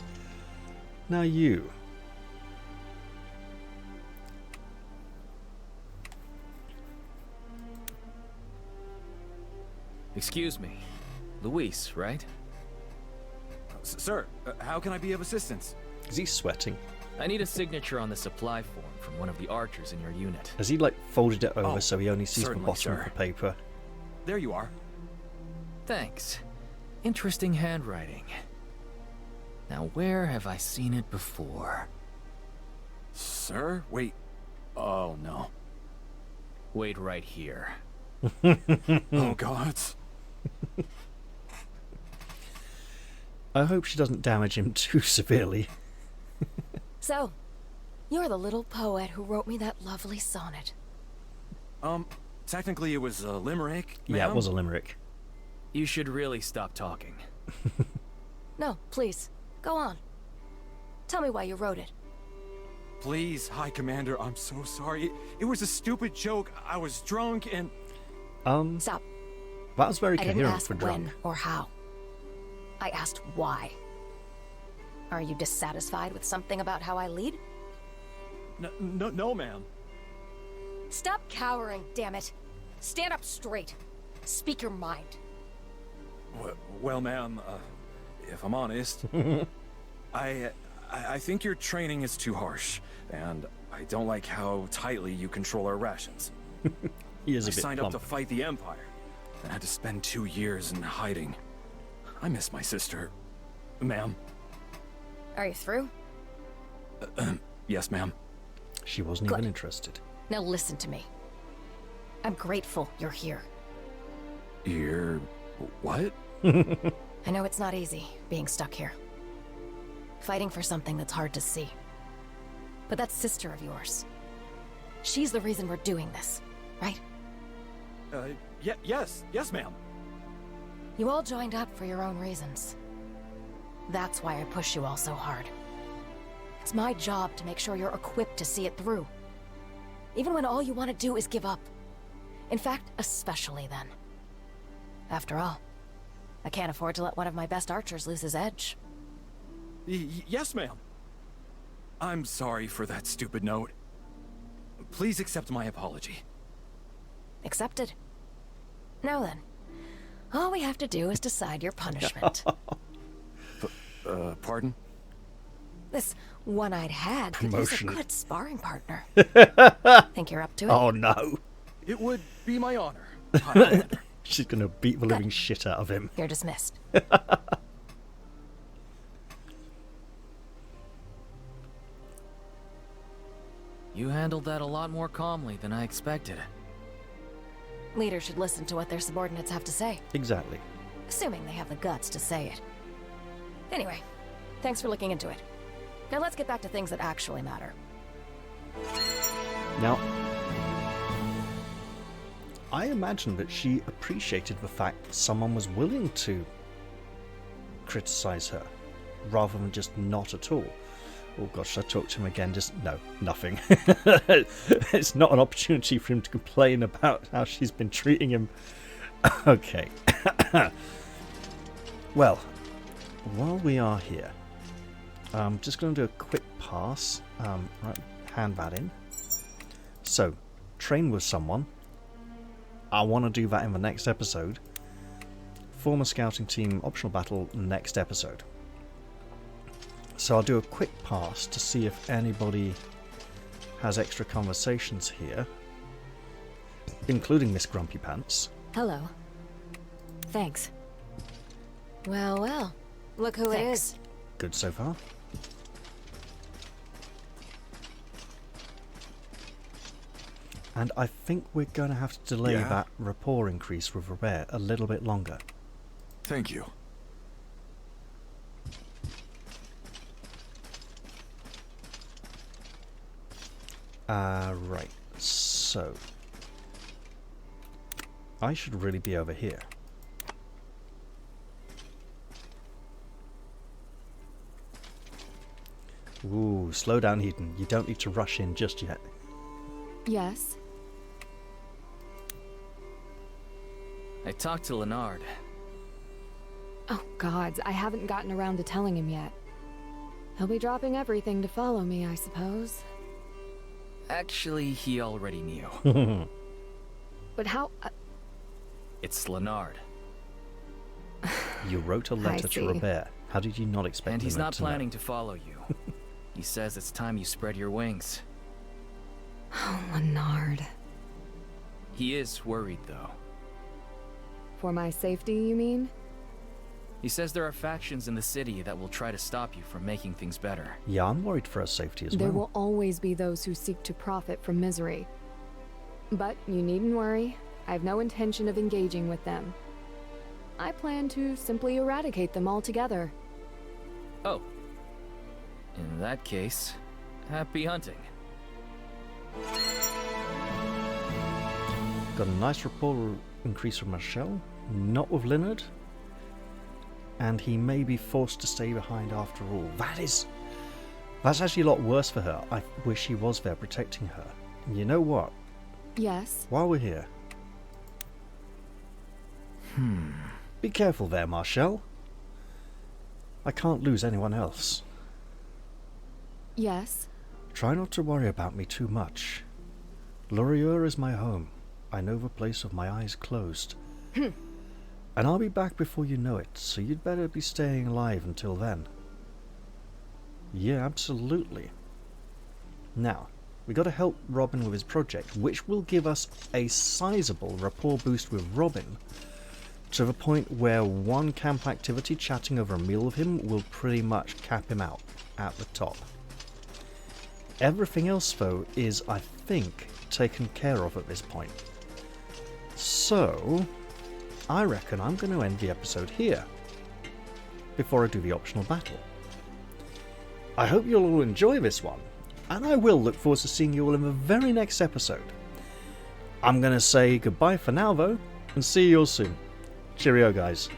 Now you. Excuse me. Luis, right? Sir, how can I be of assistance? Is he sweating? I need a signature on the supply form from one of the archers in your unit. Has he like folded it over Oh, so he only sees the certainly, bottom of sir. the paper? There you are. Thanks. Interesting handwriting. Now where have I seen it before? Sir? Wait. Oh, no. Wait right here. Oh, gods. I hope she doesn't damage him too severely. So, you're the little poet who wrote me that lovely sonnet. Technically it was a limerick, Yeah, it ma'am. was a limerick. You should really stop talking. No, please, go on. Tell me why you wrote it. Please, High Commander, I'm so sorry. It was a stupid joke. I was drunk and... Stop. That was very I didn't coherent ask for drunk. when or how. I asked why. Are you dissatisfied with something about how I lead? No, ma'am. Stop cowering, damn it. Stand up straight. Speak your mind. Well, ma'am, if I'm honest, I think your training is too harsh, and I don't like how tightly you control our rations. He is a I bit signed plump. up to fight the Empire, and had to spend 2 years in hiding. I miss my sister. Ma'am. Are you through? Yes, ma'am. She wasn't Good. even interested. Now listen to me. I'm grateful you're here. You're... what? I know it's not easy, being stuck here. Fighting for something that's hard to see. But that sister of yours, she's the reason we're doing this, right? Yes, ma'am. You all joined up for your own reasons. That's why I push you all so hard. It's my job to make sure you're equipped to see it through. Even when all you want to do is give up. In fact, especially then. After all, I can't afford to let one of my best archers lose his edge. Yes, ma'am. I'm sorry for that stupid note. Please accept my apology. Accepted. Now then, all we have to do is decide your punishment. Pardon? This one-eyed hag could use a Promotion. good sparring partner. Think you're up to it? Oh no. It would be my honor, Highlander. She's gonna beat the living shit out of him. You're dismissed. You handled that a lot more calmly than I expected. Leaders should listen to what their subordinates have to say, Exactly. assuming they have the guts to say it. Anyway, thanks for looking into it. Now let's get back to things that actually matter. Now, I imagine that she appreciated the fact that someone was willing to criticize her, rather than just not at all. Oh gosh, should I talk to him again? Just, no, nothing. It's not an opportunity for him to complain about how she's been treating him. Okay. Well, while we are here, I'm just going to do a quick pass. Right, hand that in. So, train with someone. I want to do that in the next episode. Form a scouting team, optional battle, next episode. So I'll do a quick pass to see if anybody has extra conversations here, including Miss Grumpy Pants. Hello. Thanks. Well, well. Look who it is. Good so far. And I think we're going to have to delay Yeah? that rapport increase with Robert a little bit longer. Thank you. Right. So, I should really be over here. Ooh, slow down, Eden. You don't need to rush in just yet. Yes? I talked to Leonard. Oh, gods, I haven't gotten around to telling him yet. He'll be dropping everything to follow me, I suppose. Actually, he already knew. But how... It's Leonard. You wrote a letter to see. Robert. How did you not expect And he's him not to know? planning to follow you. He says it's time you spread your wings. Oh, Leonard. He is worried, though. For my safety, you mean? He says there are factions in the city that will try to stop you from making things better. Yeah, I'm worried for her safety as There well. will always be those who seek to profit from misery. But you needn't worry. I have no intention of engaging with them. I plan to simply eradicate them altogether. Oh. In that case, happy hunting. Got a nice rapport increase from Michelle, not with Leonard. And he may be forced to stay behind after all. That's actually a lot worse for her. I wish he was there protecting her. And you know what? Yes? While we're here... Be careful there, Marshall. I can't lose anyone else. Yes? Try not to worry about me too much. Lurier is my home. I know the place with my eyes closed. And I'll be back before you know it, so you'd better be staying alive until then. Yeah, absolutely. Now, we got to help Robin with his project, which will give us a sizable rapport boost with Robin, to the point where one camp activity chatting over a meal with him will pretty much cap him out at the top. Everything else, though, is, I think, taken care of at this point. So, I reckon I'm going to end the episode here, before I do the optional battle. I hope you'll all enjoy this one, and I will look forward to seeing you all in the very next episode. I'm going to say goodbye for now, though, and see you all soon. Cheerio, guys.